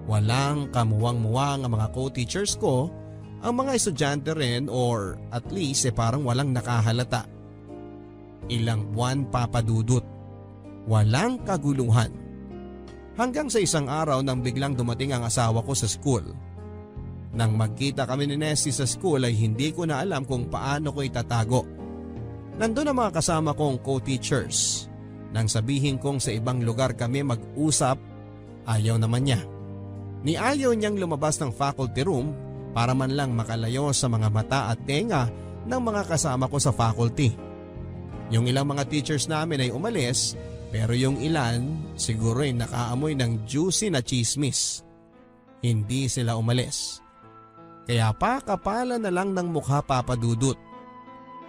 Walang kamuwang-muwang ang mga co-teachers ko, ang mga estudyante rin or at least parang walang nakahalata. Ilang buwan, Papa Dudut. Walang kaguluhan. Hanggang sa isang araw nang biglang dumating ang asawa ko sa school. Nang magkita kami ni Nesty sa school ay hindi ko na alam kung paano ko itatago. Nandun ang mga kasama kong co-teachers. Nang sabihin kong sa ibang lugar kami mag-usap, ayaw naman niya. Ni ayaw niyang lumabas ng faculty room para man lang makalayo sa mga mata at tenga ng mga kasama ko sa faculty. Yung ilang mga teachers namin ay umalis, pero yung ilan siguro ay nakaamoy ng juicy na chismis. Hindi sila umalis. Kaya pakapalan na lang ng mukha, Papa Dudut.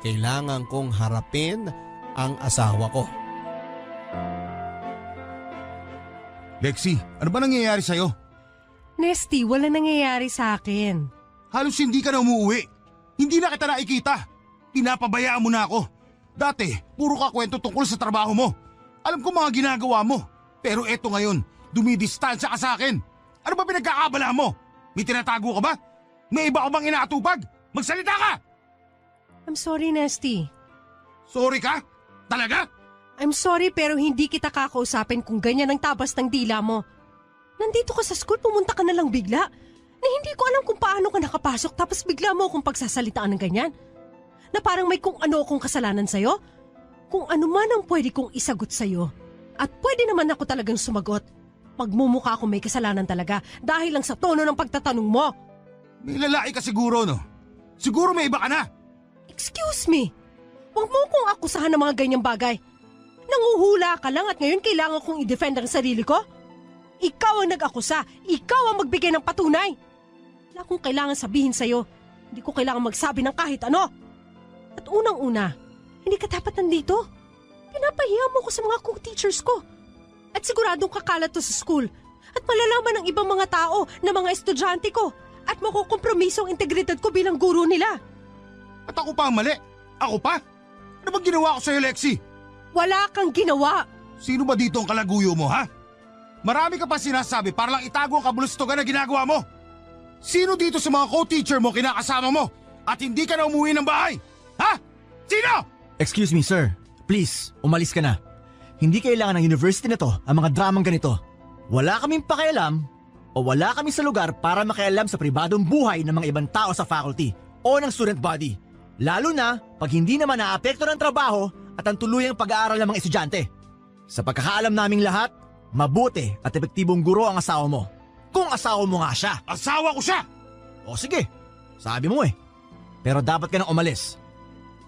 Kailangan kong harapin ang asawa ko. Lexi, ano ba nangyayari sa'yo? Nesty, wala nangyayari sa akin. Halos hindi ka na umuwi. Hindi na kita nakikita. Pinapabayaan mo na ako. Dati, puro ka kwento tungkol sa trabaho mo. Alam ko mga ginagawa mo. Pero eto ngayon, dumidistansya ka sa akin. Ano ba pinagkakabala mo? May tinatago ka ba? May iba ka bang inaatupag? Magsalita ka! I'm sorry, Nesty. Sorry ka? Talaga? I'm sorry pero hindi kita kakausapin kung ganyan ang tabas ng dila mo. Nandito ka sa school, pumunta ka na lang bigla. Na hindi ko alam kung paano ka nakapasok tapos bigla mo akong pagsasalitaan ng ganyan. Na parang may kung ano akong kasalanan sa'yo. Kung ano man ang pwede kong isagot sa'yo. At pwede naman ako talagang sumagot. Pagmumukha ko may kasalanan talaga dahil lang sa tono ng pagtatanong mo. May lalaki ka siguro, no? Siguro may iba ka na. Excuse me. Huwag mo kong akusahan ng mga ganyang bagay. Nanguhula ka lang at ngayon kailangan kong i-defend ang sarili ko? Ikaw ang nag-akusa. Ikaw ang magbigay ng patunay. Wala akong kailangan sabihin sa'yo. Hindi ko kailangan magsabi ng kahit ano. At unang-una, hindi ka dapat nandito. Pinapahiya mo ko sa mga co-teachers ko. At siguradong kakalat to sa school. At malalaman ng ibang mga tao na mga estudyante ko. At makukompromiso ang integridad ko bilang guro nila. At ako pa ang mali? Ako pa? Ano bang ginawa ko sa'yo, Lexi? Wala kang ginawa. Sino ba dito ang kalaguyo mo, ha? Marami ka pa sinasabi para lang itago ang kabulustugan na ginagawa mo. Sino dito sa mga co-teacher mo kinakasama mo at hindi ka na umuwi ng bahay? Ha? Sino? Excuse me, sir. Please, umalis ka na. Hindi kailangan ng university na to ang mga dramang ganito. Wala kaming pakialam o wala kami sa lugar para makialam sa pribadong buhay ng mga ibang tao sa faculty o ng student body. Lalo na pag hindi naman naapekto ng trabaho at ang tuluyang pag-aaral ng mga estudyante. Sa pagkakaalam naming lahat, mabuti at epektibong guro ang asawa mo. Kung asawa mo nga siya. Asawa ko siya! O sige, sabi mo eh. Pero dapat ka nang umalis.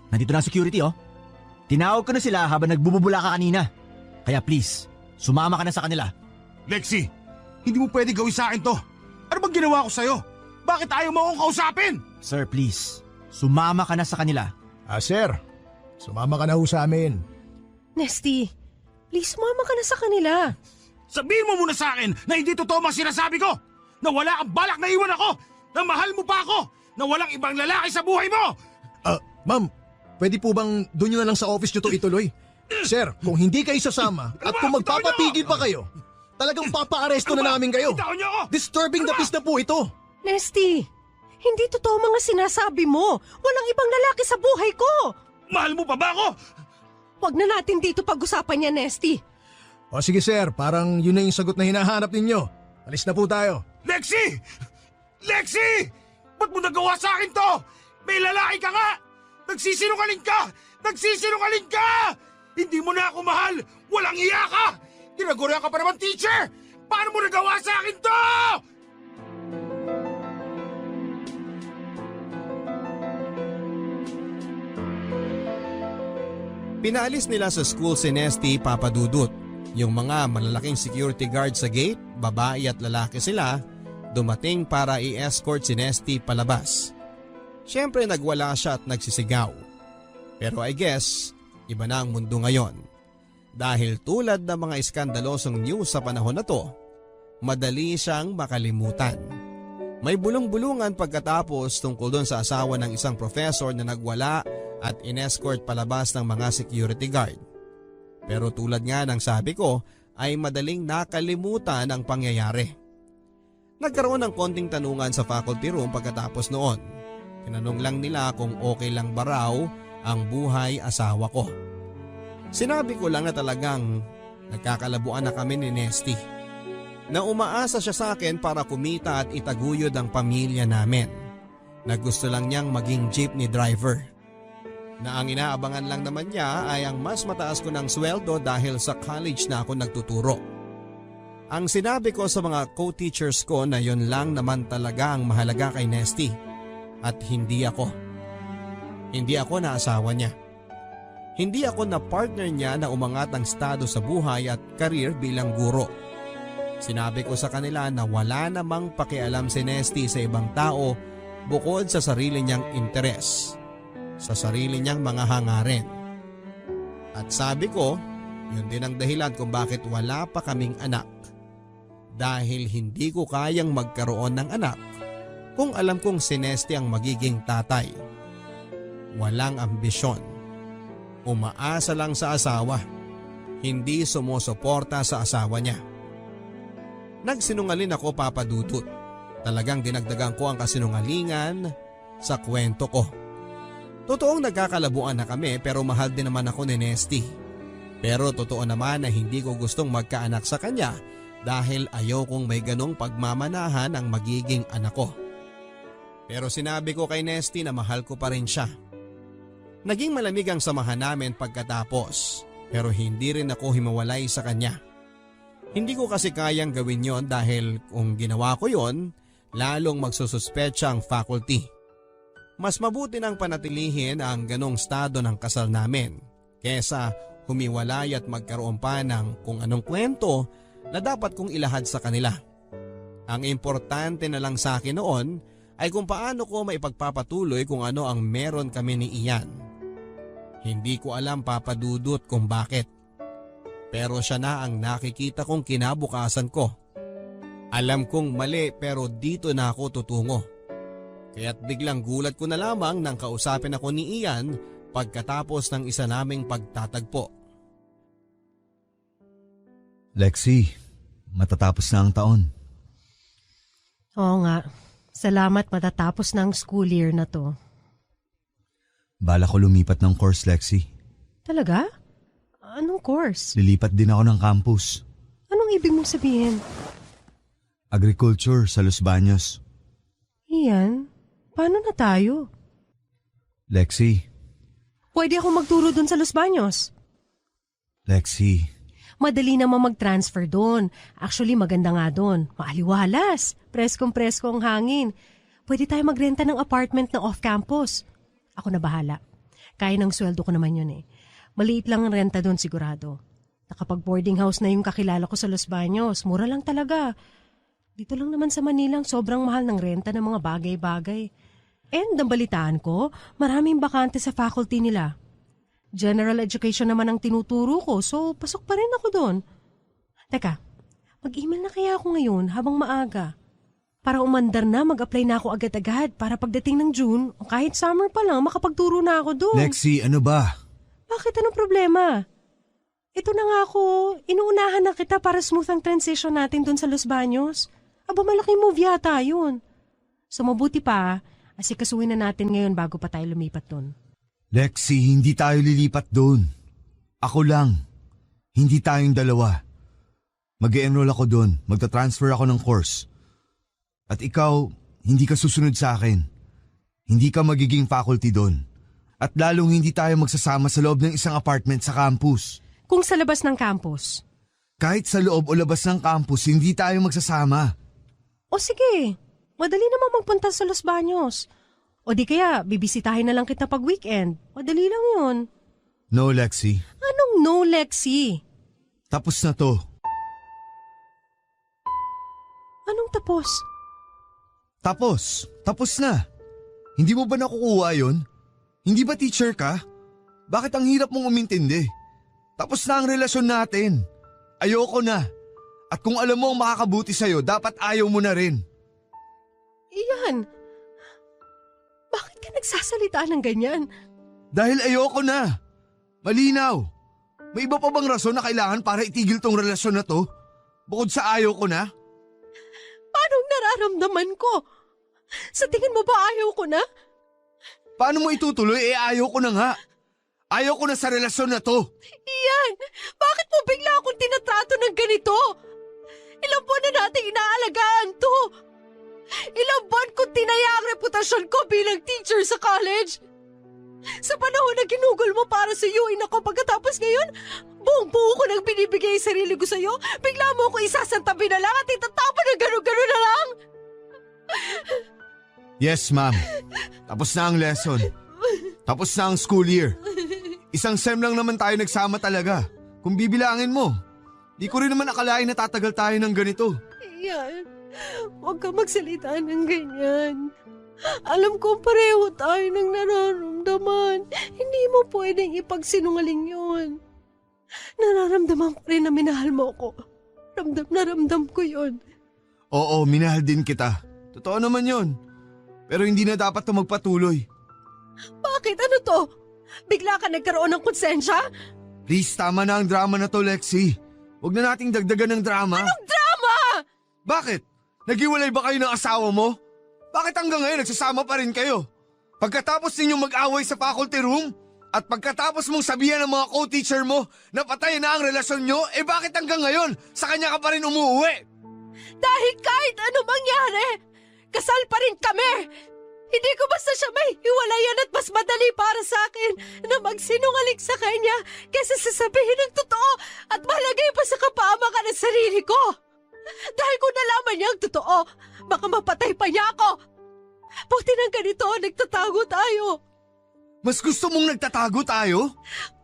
Nandito na ang security oh. Tinawag ko na sila habang nagbububula ka kanina. Kaya please, sumama ka na sa kanila. Lexi, hindi mo pwede gawin sa akin to. Ano bang ginawa ko sa'yo? Bakit ayaw mo akong kausapin? Sir, please, sumama ka na sa kanila. Sir, sumama ka na ho sa amin. Nesty, please sumama ka na sa kanila. Sabihin mo muna sa akin na hindi totoo ang sinasabi ko. Na wala kang balak na iwan ako. Na mahal mo pa ako. Na walang ibang lalaki sa buhay mo. Ma'am, pwede po bang doon nyo na lang sa office nyo to ituloy? Sir, kung hindi kayo sasama at kung magpapatigil pa kayo, talagang papa-aresto na namin kayo. Bitawan niyo ako! Disturbing the peace na po ito. Nesty, hindi totoo mga sinasabi mo. Walang ibang lalaki sa buhay ko. Mahal mo pa ba ako? Huwag na natin dito pag-usapan yan, Nesty. O sige sir, parang yun na yung sagot na hinahanap ninyo. Alis na po tayo. Lexi! Lexi! Ba't mo nagawa sa akin to? May lalaki ka nga! Nagsisinungaling ka! Nagsisinungaling ka! Hindi mo na ako mahal! Walang iya ka! Tinagurihan ka pa naman, teacher! Paano mo nagawa sa akin to? Pinaalis nila sa school si Nesty, Papa Dudut. Yung mga malalaking security guard sa gate, babae at lalaki sila, dumating para i-escort si Nesty palabas. Siyempre nagwala siya at nagsisigaw. Pero I guess, iba na ang mundo ngayon. Dahil tulad ng mga iskandalosong news sa panahon na to, madali siyang makalimutan. May bulong-bulungan pagkatapos tungkol doon sa asawa ng isang professor na nagwala at inescort palabas ng mga security guard. Pero tulad nga ng sabi ko ay madaling nakalimutan ang pangyayari. Nagkaroon ng konting tanungan sa faculty room pagkatapos noon. Tinanong lang nila kung okay lang ba raw ang buhay asawa ko. Sinabi ko lang na talagang nagkakalabuan na kami ni Nesty. Na umaasa siya sa akin para kumita at itaguyod ang pamilya namin. Na gusto lang niyang maging jeepney driver. Na ang inaabangan lang naman niya ay ang mas mataas ko ng sweldo dahil sa college na ako nagtuturo. Ang sinabi ko sa mga co-teachers ko na yon lang naman talaga ang mahalaga kay Nesty at hindi ako. Hindi ako na asawa niya. Hindi ako na partner niya na umangat ang estado sa buhay at karir bilang guro. Sinabi ko sa kanila na wala namang pakialam si Nesty sa ibang tao bukod sa sarili niyang interes. Sa sarili niyang mga hangarin. At sabi ko, yun din ang dahilan kung bakit wala pa kaming anak. Dahil hindi ko kayang magkaroon ng anak kung alam kong si Nesty ang magiging tatay. Walang ambisyon. Umaasa lang sa asawa. Hindi sumusuporta sa asawa niya. Nagsinungalin ako, Papa Dudut. Talagang dinagdagan ko ang kasinungalingan sa kwento ko. Totoong nagkakalabuan na kami pero mahal din naman ako ni Nesty. Pero totoo naman na hindi ko gustong magkaanak sa kanya dahil ayaw kong may ganong pagmamanahan ang magiging anak ko. Pero sinabi ko kay Nesty na mahal ko pa rin siya. Naging malamig ang samahan namin pagkatapos pero hindi rin ako himawalay sa kanya. Hindi ko kasi kayang gawin yon dahil kung ginawa ko yon, lalong magsususpecha ang faculty. Mas mabuti nang panatilihin ang ganong estado ng kasal namin kesa humiwalay at magkaroon pa ng kung anong kwento na dapat kong ilahad sa kanila. Ang importante na lang sa akin noon ay kung paano ko maipagpapatuloy kung ano ang meron kami ni Ian. Hindi ko alam, Papa Dudut, kung bakit. Pero siya na ang nakikita kong kinabukasan ko. Alam kong mali pero dito na ako tutungo. Kaya't biglang gulat ko na lamang nang kausapin ako ni Ian pagkatapos ng isa naming pagtatagpo. Lexi, matatapos na ang taon. Oo nga. Salamat matatapos na ang school year na to. Bala ko lumipat ng course, Lexi. Talaga? Anong course? Lilipat din ako ng campus. Anong ibig mong sabihin? Agriculture sa Los Baños. Ian, paano na tayo? Lexi. Pwede ako magturo dun sa Los Baños. Lexi. Madali naman mag-transfer doon. Actually, maganda nga doon. Maaliwalas. Preskong-presko ang hangin. Pwede tayo magrenta ng apartment na off-campus. Ako na bahala. Kaya ng sweldo ko naman yun eh. Maliit lang ang renta doon sigurado. Nakapag-boarding house na yung kakilala ko sa Los Baños. Mura lang talaga. Dito lang naman sa Manila sobrang mahal ng renta ng mga bagay-bagay. And ang balitaan ko, maraming bakante sa faculty nila. General education naman ang tinuturo ko, so pasok pa rin ako doon. Teka, mag-email na kaya ako ngayon habang maaga. Para umandar na, mag-apply na ako agad-agad para pagdating ng June, o kahit summer pa lang, makapagturo na ako doon. Lexi, ano ba? Bakit? Anong problema? Ito na nga ako, inuunahan na kita para smooth ang transition natin doon sa Los Baños. Aba, malaking move yata yun. So mabuti pa, asikasuhin na natin ngayon bago pa tayo lumipat doon. Lexi, hindi tayo lilipat doon. Ako lang. Hindi tayong dalawa. Mag-e-enroll ako doon. Magta-transfer ako ng course. At ikaw, hindi ka susunod sa akin. Hindi ka magiging faculty doon. At lalong hindi tayo magsasama sa loob ng isang apartment sa campus. kung sa labas ng campus? Kahit sa loob o labas ng campus, hindi tayo magsasama. O sige, madali naman magpunta sa Los Baños. O di kaya, bibisitahin na lang kita pag weekend. Madali lang yun. No, Lexi. Anong no, Lexi? Tapos na to. Anong tapos? Tapos na. Hindi mo ba nakukuha yun? Hindi ba teacher ka? Bakit ang hirap mong umintindi? Tapos na ang relasyon natin. Ayoko na. At kung alam mo ang makakabuti sa'yo, dapat ayaw mo na rin. Iyan. Bakit ka nagsasalita ng ganyan? Dahil ayoko na. Malinaw. May iba pa bang rason na kailangan para itigil tong relasyon na to? Bukod sa ayaw ko na? Paano nararamdaman ko? Sa tingin mo ba ayaw ko na? Paano mo itutuloy? Ayaw ko na nga. Ayaw ko na sa relasyon na to. Iyan, bakit mo bigla akong tinatrato ng ganito? Ilang buwan na nating inaalagaan to. Ilang buwan kong tinaya ang reputasyon ko bilang teacher sa college. Sa panahon na ginugol mo para sa UIN ako pagkatapos ngayon, buong-buo ko nang binibigay yung sarili ko sa'yo, bigla mo ako isasantabi na lang at itatapon na gano'n-gano'n na lang. Yes, ma'am. Tapos na ang lesson. Tapos na ang school year. Isang sem lang naman tayo nagsama talaga. Kung bibilangin mo, di ko rin naman akalain na tatagal tayo ng ganito. Iyan, huwag ka magsalita ng ganyan. Alam ko pareho tayo ng nararamdaman. Hindi mo pwedeng ipagsinungaling yun. Nararamdaman ko rin na minahal mo ko. Ramdam na ramdam ko yun. Oo, minahal din kita. Totoo naman yun. Pero hindi na dapat ito magpatuloy. Bakit? Ano to? Bigla ka nagkaroon ng konsensya? Please, tama na ang drama na to, Lexi. Huwag na nating dagdagan ng drama. Anong drama? Bakit? Naghiwalay ba kayo ng asawa mo? Bakit hanggang ngayon nagsasama pa rin kayo? Pagkatapos ninyong mag-away sa faculty room at pagkatapos mong sabihan ng mga co-teacher mo na patay na ang relasyon nyo, bakit hanggang ngayon sa kanya ka pa rin umuwi? Dahil kahit ano mangyari, kasal pa rin kami. Hindi ko basta siya may hiwalayan at mas madali para sa akin na magsinungaling sa kanya kaysa sasabihin ng totoo at malagay pa sa kapahamakan ng sarili ko. Dahil kung nalaman niya ang totoo, baka mapatay pa niya ako. Buti nang ganito, nagtatago tayo. Mas gusto mong nagtatago tayo?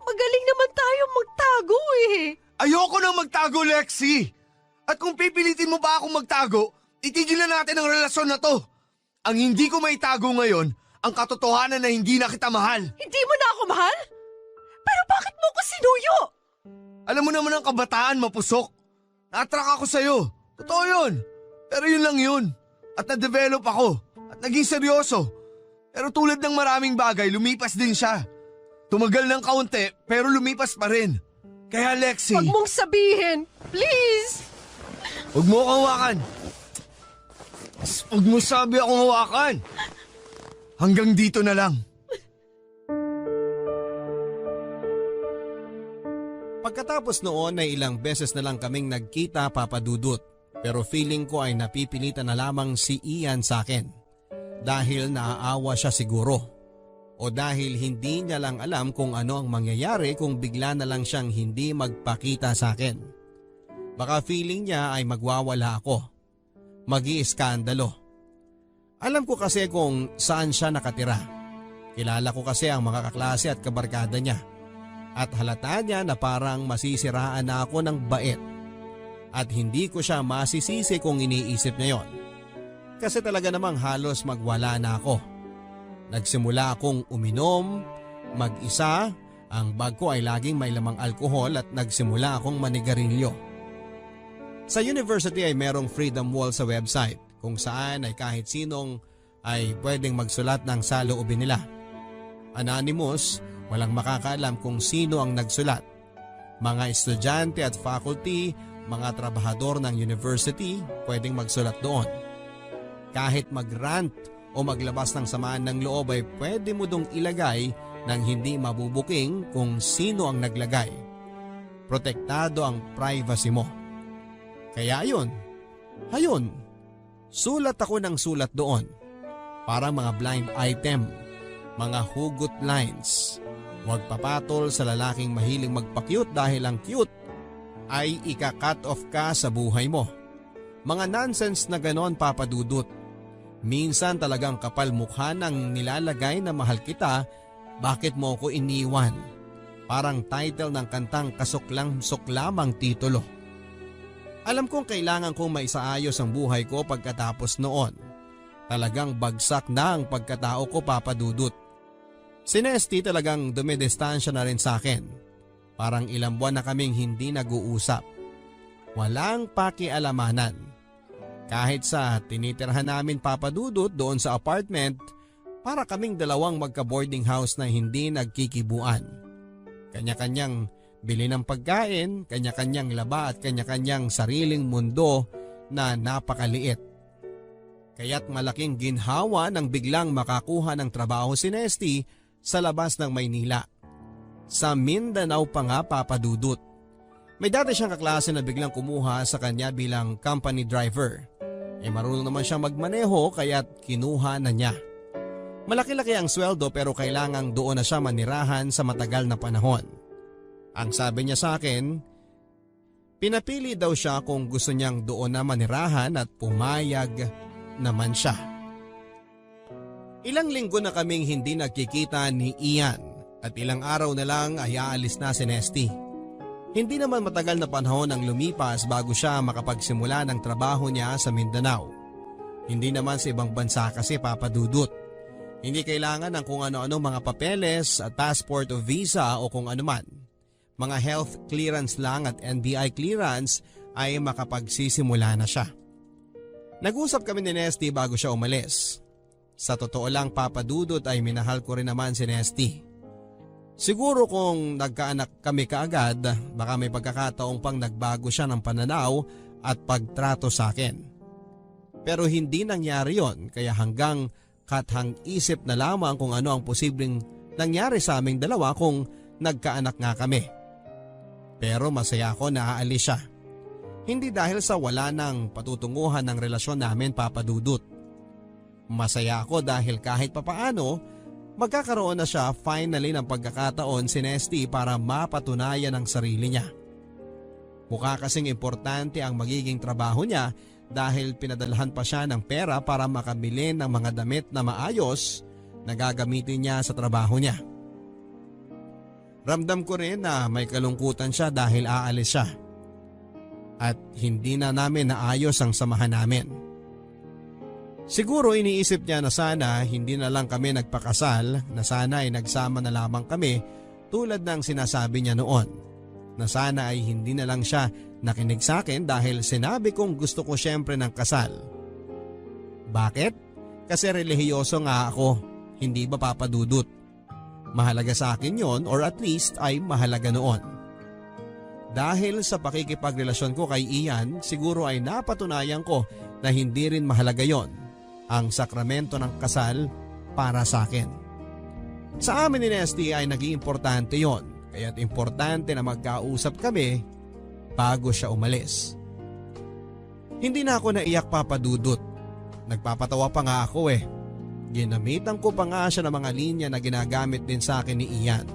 Magaling naman tayo magtago eh. Ayoko nang magtago, Lexi! At kung pipilitin mo pa akong magtago, itigil na natin ang relasyon na to. Ang hindi ko maitago ngayon, ang katotohanan na hindi na kita mahal. Hindi mo na ako mahal? Pero bakit mo ko sinuyo? Alam mo naman ang kabataan, mapusok. Na-attract ako sa'yo. Totoo yun. Pero yun lang yun. At na-develop ako. At naging seryoso. Pero tulad ng maraming bagay, lumipas din siya. Tumagal ng kaunti, pero lumipas pa rin. Kaya Lexi... Huwag mong sabihin. Please! Huwag mo akong hawakan. Huwag mo sabi akong hawakan. Hanggang dito na lang. Pagkatapos noon ay ilang beses na lang kaming nagkita, Papa Dudut. Pero feeling ko ay napipilitan na lamang si Ian sa akin. Dahil naaawa siya siguro. O dahil hindi niya lang alam kung ano ang mangyayari kung bigla na lang siyang hindi magpakita sa akin. Baka feeling niya ay magwawala ako. Mag-iiskandalo. Alam ko kasi kung saan siya nakatira. Kilala ko kasi ang mga kaklase at kabarkada niya. At halata niya na parang masisiraan na ako ng bait. At hindi ko siya masisisi kung iniisip niya yon. Kasi talaga namang halos magwala na ako. Nagsimula akong uminom, mag-isa, ang bag ko ay laging may lamang alkohol at nagsimula akong manigarilyo. Sa university ay merong freedom wall sa website kung saan ay kahit sinong ay pwedeng magsulat ng saloobin nila. Anonymous, walang makakaalam kung sino ang nagsulat. Mga estudyante at faculty, mga trabahador ng university pwedeng magsulat doon. Kahit mag-rant o maglabas ng samaan ng loob ay pwede mo dong ilagay nang hindi mabubuking kung sino ang naglagay. Protektado ang privacy mo. Kaya ayun, sulat ako ng sulat doon. Parang mga blind item, mga hugot lines. Huwag papatol sa lalaking mahiling magpa-cute dahil ang cute ay ika-cut off ka sa buhay mo. Mga nonsense na ganon, Papa Dudut. Minsan talagang kapal mukha nang nilalagay na mahal kita, bakit mo ko iniwan? Parang title ng kantang kasuklang-suklamang titulo. Alam kong kailangan kong maisaayos ang buhay ko pagkatapos noon. Talagang bagsak na ang pagkatao ko, Papa Dudut. Si Nesty talagang dumidistansya na rin sa akin. Parang ilang buwan na kaming hindi nag-uusap. Walang pakialamanan. Kahit sa tinitirhan namin, Papa Dudut, doon sa apartment, para kaming dalawang magka-boarding house na hindi nagkikibuan. Kanya-kanyang bili ng pagkain, kanya-kanyang laba at kanya-kanyang sariling mundo na napakaliit. Kaya't malaking ginhawa nang biglang makakuha ng trabaho si Nesty sa labas ng Maynila. Sa Mindanao pa nga, Papa Dudut. May dati siyang kaklase na biglang kumuha sa kanya bilang company driver. Marunong naman siyang magmaneho kaya't kinuha na niya. Malaki-laki ang sweldo pero kailangang doon na siya manirahan sa matagal na panahon. Ang sabi niya sa akin, pinapili daw siya kung gusto niyang doon na manirahan at pumayag naman siya. Ilang linggo na kaming hindi nagkikita ni Ian at ilang araw na lang ay aalis na si Nesty. Hindi naman matagal na panahon ang lumipas bago siya makapagsimula ng trabaho niya sa Mindanao. Hindi naman sa ibang bansa kasi, Papa Dudut. Hindi kailangan ng kung ano-ano mga papeles at passport o visa o kung anuman. Mga health clearance lang at NBI clearance ay makapagsisimula na siya. Nag-usap kami ni Nesty bago siya umalis. Sa totoo lang, Papa Dudut, ay minahal ko rin naman si Nesty. Siguro kung nagkaanak kami kaagad, baka may pagkakataong pang nagbago siya ng pananaw at pagtrato sa akin. Pero hindi nangyari yon, kaya hanggang kathang isip na lamang kung ano ang posibleng nangyari sa aming dalawa kung nagkaanak nga kami. Pero masaya ako na aalis siya. Hindi dahil sa wala nang patutunguhan ng relasyon namin, Papa Dudut. Masaya ako dahil kahit papaano, magkakaroon na siya finally ng pagkakataon si Nesty para mapatunayan ang sarili niya. Mukha kasing importante ang magiging trabaho niya dahil pinadalhan pa siya ng pera para makabili ng mga damit na maayos na gagamitin niya sa trabaho niya. Ramdam ko rin na may kalungkutan siya dahil aalis siya. At hindi na namin naayos ang samahan namin. Siguro iniisip niya na sana hindi na lang kami nagpakasal, na sana ay nagsama na lamang kami tulad ng sinasabi niya noon. Na sana ay hindi na lang siya nakinig sa akin dahil sinabi kong gusto ko syempre ng kasal. Bakit? Kasi relihiyoso nga ako, hindi ba, Papa Dudut? Mahalaga sa akin yon, or at least ay mahalaga noon. Dahil sa pakikipagrelasyon ko kay Ian, siguro ay napatunayan ko na hindi rin mahalaga yon, ang sakramento ng kasal para sa akin. Sa amin ni Nesty ay naging importante yon, kaya't importante na magkausap kami bago siya umalis. Hindi na ako naiyak, Papa Dudut. Nagpapatawa pa nga ako . Ginamitan ko pa nga siya ng mga linya na ginagamit din sa akin ni Ian.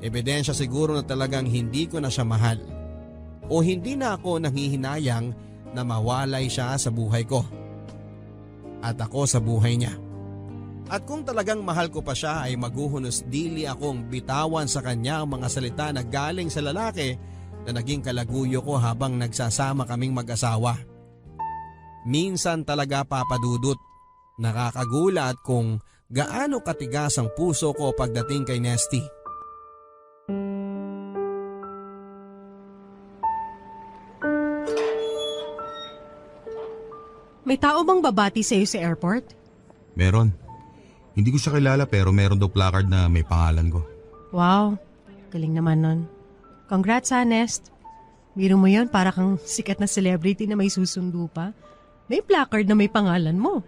Ebidensya siguro na talagang hindi ko na siya mahal. O hindi na ako nanghihinayang na mawalay siya sa buhay ko. At ako sa buhay niya. At kung talagang mahal ko pa siya ay maghuhunos dili akong bitawan sa kanya ang mga salita na galing sa lalaki na naging kalaguyo ko habang nagsasama kaming mag-asawa. Minsan talaga, Papa Dudut, nakakagulat kung gaano katigas ang puso ko pagdating kay Nesty. May tao bang babati sa'yo sa airport? Meron. Hindi ko siya kilala pero meron daw placard na may pangalan ko. Wow, galing naman nun. Congrats, Nest. Biro mo yun, para kang sikat na celebrity na may susundo pa. May placard na may pangalan mo.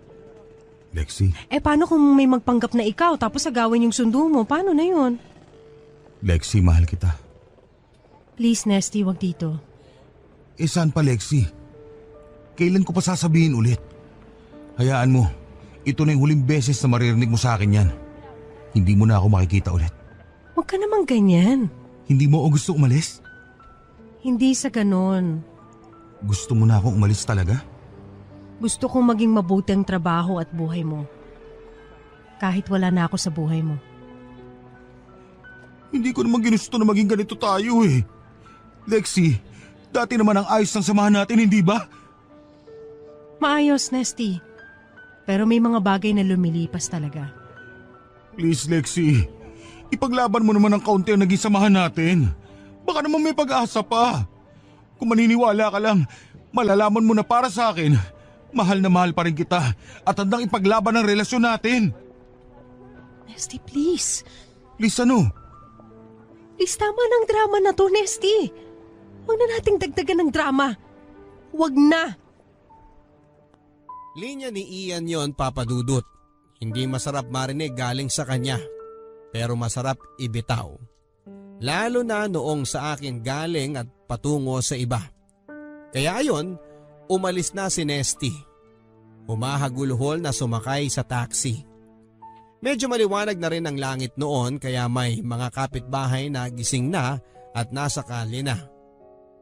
Lexi. Paano kung may magpanggap na ikaw tapos agawin yung sundo mo? Paano na yun? Lexi, mahal kita. Please, Nesty, wag dito. Saan pa, Lexi? Kailan ko pa sasabihin ulit? Hayaan mo, ito na yung huling beses na maririnig mo sa akin yan. Hindi mo na ako makikita ulit. Huwag ka namang ganyan. Hindi mo o gusto umalis? Hindi sa ganon. Gusto mo na akong umalis talaga? Gusto kong maging mabuti ang trabaho at buhay mo. Kahit wala na ako sa buhay mo. Hindi ko naman ginusto na maging ganito tayo eh. Lexi, dati naman ang ayos ng samahan natin, hindi ba? Maayos, Nesty. Pero may mga bagay na lumilipas talaga. Please, Lexi. Ipaglaban mo naman ng kaunti ang naging samahan natin. Baka naman may pag-asa pa. Kung maniniwala ka lang, malalaman mo na para sa akin, mahal na mahal pa rin kita at handang ipaglaban ang relasyon natin. Nesty, please. Please ano? Please, tama ng drama na to, Nesty. Huwag na nating dagdagan ng drama. Huwag na. Linya ni Ian yon, Papa Dudut. Hindi masarap marinig galing sa kanya. Pero masarap ibitaw. Lalo na noong sa akin galing at patungo sa iba. Kaya ayon, umalis na si Nesty. Humahagulhol na sumakay sa taxi. Medyo maliwanag na rin ang langit noon kaya may mga kapitbahay na gising na at nasa kalye na.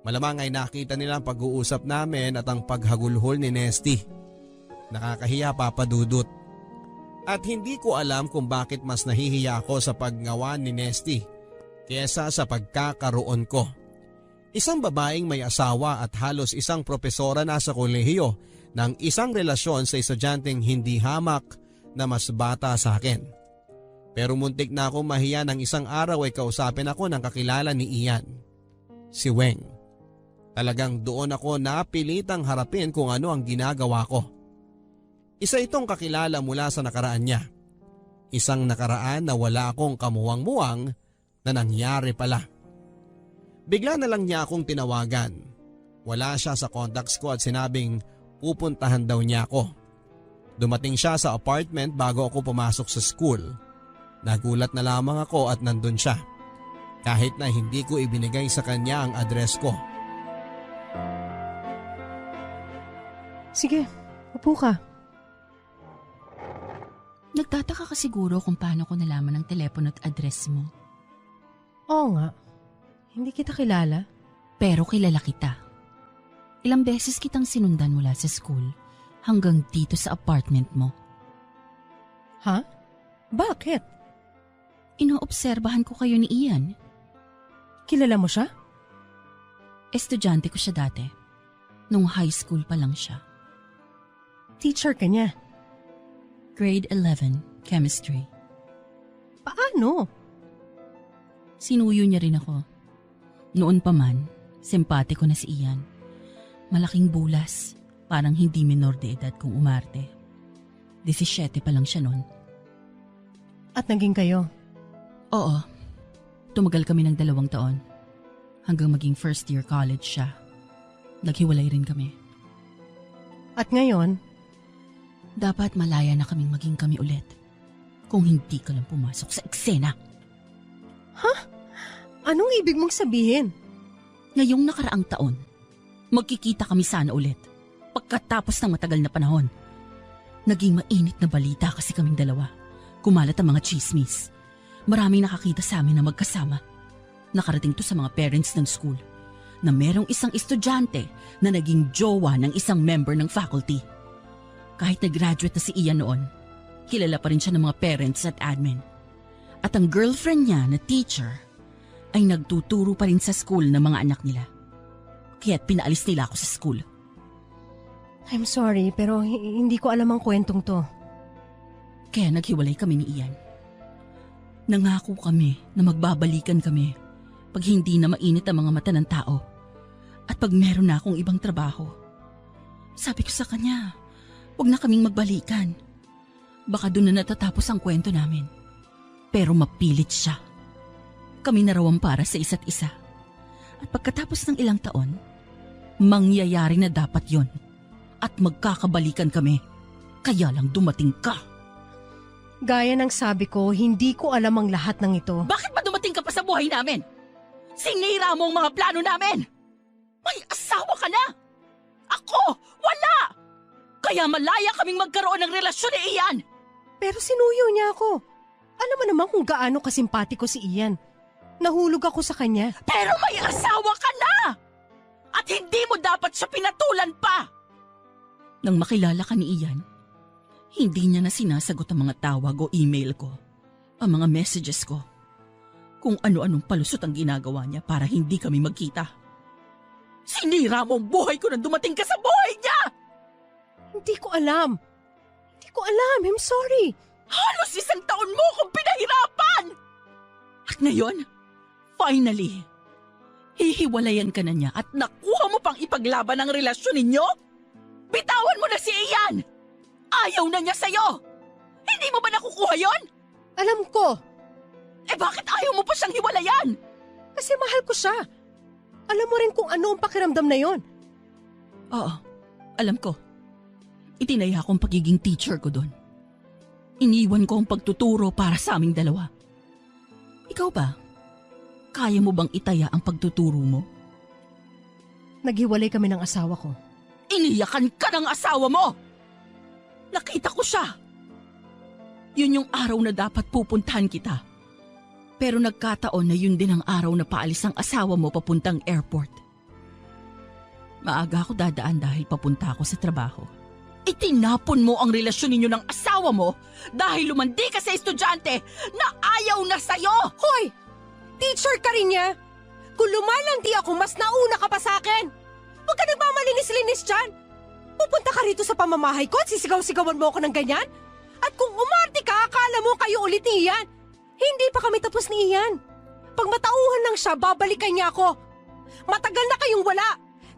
Malamang ay nakita nila ang pag-uusap namin at ang paghagulhol ni Nesty. Nakakahiya, Papa Dudut. At hindi ko alam kung bakit mas nahihiya ako sa paggawa ni Nesty kesa sa pagkakaroon ko. Isang babaeng may asawa at halos isang propesora na sa kolehiyo ng isang relasyon sa estudyanteng hindi hamak na mas bata sa akin. Pero muntik na akong mahiya ng isang araw ay kausapin ako ng kakilala ni Ian. Si Weng. Talagang doon ako napilitang harapin kung ano ang ginagawa ko. Isa itong kakilala mula sa nakaraan niya. Isang nakaraan na wala akong kamuwang-muwang na nangyari pala. Bigla na lang niya akong tinawagan. Wala siya sa contacts ko at sinabing pupuntahan daw niya ako. Dumating siya sa apartment bago ako pumasok sa school. Nagulat na lamang ako at nandun siya. Kahit na hindi ko ibinigay sa kanya ang address ko. Sige, upo ka. Nagtataka ka siguro kung paano ko nalaman ang telepono at address mo. Oo nga. Hindi kita kilala. Pero kilala kita. Ilang beses kitang sinundan mula sa school hanggang dito sa apartment mo. Ha? Bakit? Inoobserbahan ko kayo ni Ian. Kilala mo siya? Estudyante ko siya dati. Nung high school pa lang siya. Teacher ka niya. Grade 11, chemistry. Paano? Sinuyo niya rin ako. Noon pa man, simpatiko na si Ian. Malaking bulas, parang hindi minor de edad kung umarte. 17 pa lang siya noon. At naging kayo? Oo. Tumagal kami ng 2 taon. Hanggang maging first year college siya. Naghiwalay rin kami. At ngayon? Dapat malaya na kaming maging kami ulit. Kung hindi ka lang pumasok sa eksena. Ha? Anong ibig mong sabihin? Ngayong nakaraang taon, magkikita kami sana ulit. Pagkatapos ng matagal na panahon. Naging mainit na balita kasi kaming dalawa. Kumalat ang mga chismis. Maraming nakakita sa amin na magkasama. Nakarating to sa mga parents ng school na merong isang estudyante na naging jowa ng isang member ng faculty. Kahit nag-graduate na si Ian noon, kilala pa rin siya ng mga parents at admin. At ang girlfriend niya na teacher ay nagtuturo pa rin sa school ng mga anak nila. Kaya't pinaalis nila ako sa school. I'm sorry, pero hindi ko alam ang kwentong to. Kaya naghiwalay kami ni Ian. Nangako kami na magbabalikan kami pag hindi na mainit ang mga mata ng tao at pag meron na akong ibang trabaho. Sabi ko sa kanya, huwag na kaming magbalikan. Baka doon na natatapos ang kwento namin. Pero mapilit siya. Kami na raw ang para sa isa't isa. At pagkatapos ng ilang taon, mangyayari na dapat yon. At magkakabalikan kami. Kaya lang dumating ka. Gaya ng sabi ko, hindi ko alam ang lahat ng ito. Bakit ba dumating ka pa sa buhay namin? Sinira mo ang mga plano namin. May asawa ka na. Ako, wala. Kaya malaya kaming magkaroon ng relasyon ni Ian. Pero sinuyo niya ako. Alam mo naman kung gaano kasimpatiko si Ian. Nahulog ako sa kanya. Pero may asawa ka na! At hindi mo dapat siya pinatulan pa! Nang makilala ka ni Ian, hindi niya na sinasagot ang mga tawag o email ko, ang mga messages ko, kung ano-anong palusot ang ginagawa niya para hindi kami magkita. Sinira mo ang buhay ko nang dumating ka sa buhay niya! Hindi ko alam. I'm sorry. Halos 1 taon mo akong pinahirapan! At ngayon, finally, hihiwalayan ka na niya at nakuha mo pang ipaglaban ang relasyon ninyo? Bitawan mo na si Ian! Ayaw na niya sa'yo! Hindi mo ba nakukuha yon? Alam ko. Eh bakit ayaw mo pa siyang hiwalayan? Kasi mahal ko siya. Alam mo rin kung ano ang pakiramdam na yon. Oo, alam ko. Itinaya ko ang pagiging teacher ko doon. Iniwan ko ang pagtuturo para sa aming dalawa. Ikaw ba? Kaya mo bang itaya ang pagtuturo mo? Naghiwalay kami ng asawa ko. Iniyakan ka ng asawa mo! Nakita ko siya. Yun yung araw na dapat pupuntahan kita. Pero nagkataon na yun din ang araw na paalis ang asawa mo papuntang airport. Maaga ako dadaan dahil papunta ako sa trabaho. Itinapon mo ang relasyon ninyo ng asawa mo dahil lumandi ka sa estudyante na ayaw na sa'yo! Hoy! Teacher ka rin niya! Kung lumalandi ako, mas nauna ka pa sa akin! Huwag ka nagmamalinis-linis dyan! Pupunta ka rito sa pamamahay ko at sisigaw-sigawan mo ako ng ganyan? At kung umarte ka, akala mo kayo ulit ni Ian? Hindi pa kami tapos ni Ian. Pag matauhan lang siya, babalikan niya ako. Matagal na kayong wala.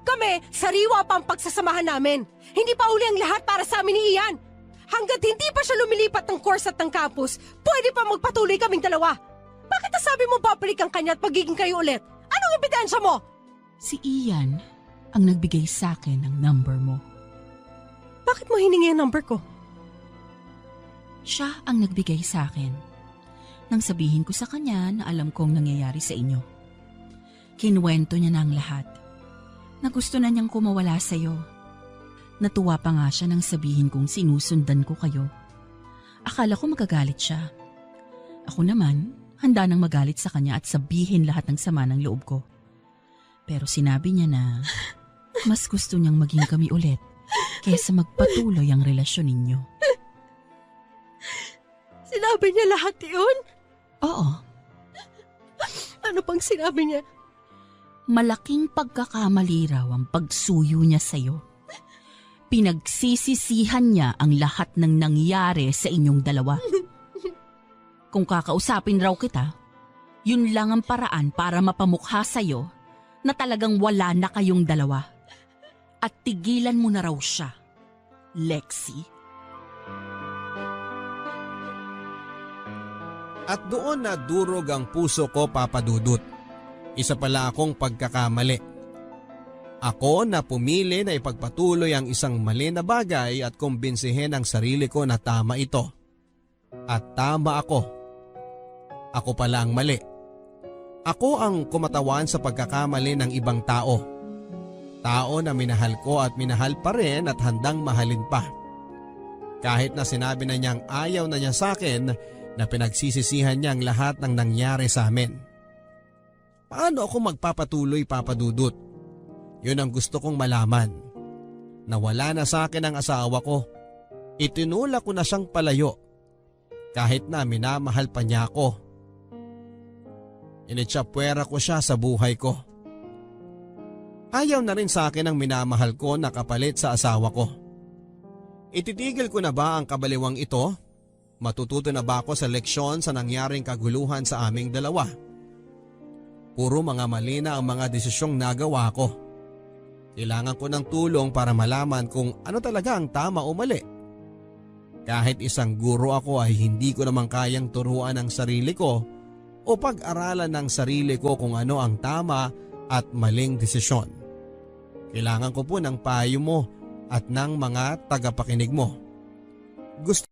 Kami, sariwa pa ang pagsasamahan namin. Hindi pa uli ang lahat para sa amin ni Ian. Hanggat hindi pa siya lumilipat ng course at ng campus, pwede pa magpatuloy kaming dalawa. Bakit nasabi mo babalikan kanya at pagiging kayo ulit? Anong ebidensya mo? Si Ian ang nagbigay sa akin ng number mo. Bakit mo hiningi ang number ko? Siya ang nagbigay sa akin. Nang sabihin ko sa kanya na alam kong nangyayari sa inyo. Kinuwento niya na ang lahat. Na gusto na niyang kumawala sa'yo. Natuwa pa nga siya nang sabihin kong sinusundan ko kayo. Akala ko magagalit siya. Ako naman, handa nang magalit sa kanya at sabihin lahat ng sama ng loob ko. Pero sinabi niya na mas gusto niyang maging kami ulit kaysa magpatuloy ang relasyon ninyo. Sinabi niya lahat yun? Oo. Ano pang sinabi niya? Malaking pagkakamali raw ang pagsuyo niya sa'yo. Pinagsisisihan niya ang lahat ng nangyari sa inyong dalawa. Kung kakausapin raw kita, yun lang ang paraan para mapamukha sa'yo na talagang wala na kayong dalawa. At tigilan mo na raw siya, Lexie. At doon na durog ang puso ko, Papa Dudut. Isa pala akong pagkakamali. Ako na pumili na ipagpatuloy ang isang mali na bagay at kumbinsihin ang sarili ko na tama ito. At tama ako. Ako pala ang mali. Ako ang kumatawan sa pagkakamali ng ibang tao. Tao na minahal ko at minahal pa rin at handang mahalin pa. Kahit na sinabi na niyang ayaw na niya sa akin, na pinagsisisihan niya ang lahat ng nangyari sa amin. Paano ako magpapatuloy, Papa Dudut? Yun ang gusto kong malaman. Nawala na sa akin ang asawa ko. Itinulak ko na siyang palayo. Kahit na minamahal pa niya ako. Initsapwera ko siya sa buhay ko. Ayaw na rin sa akin ang minamahal ko na kapalit sa asawa ko. Ititigil ko na ba ang kabaliwang ito? Matututo na ba ako sa leksyon sa nangyaring kaguluhan sa aming dalawa? Puro mga mali na ang mga desisyong nagawa ko. Kailangan ko ng tulong para malaman kung ano talaga ang tama o mali. Kahit isang guro ako ay hindi ko naman kayang turuan ang sarili ko o pag-aralan ng sarili ko kung ano ang tama at maling desisyon. Kailangan ko po ng payo mo at ng mga tagapakinig mo. Gusto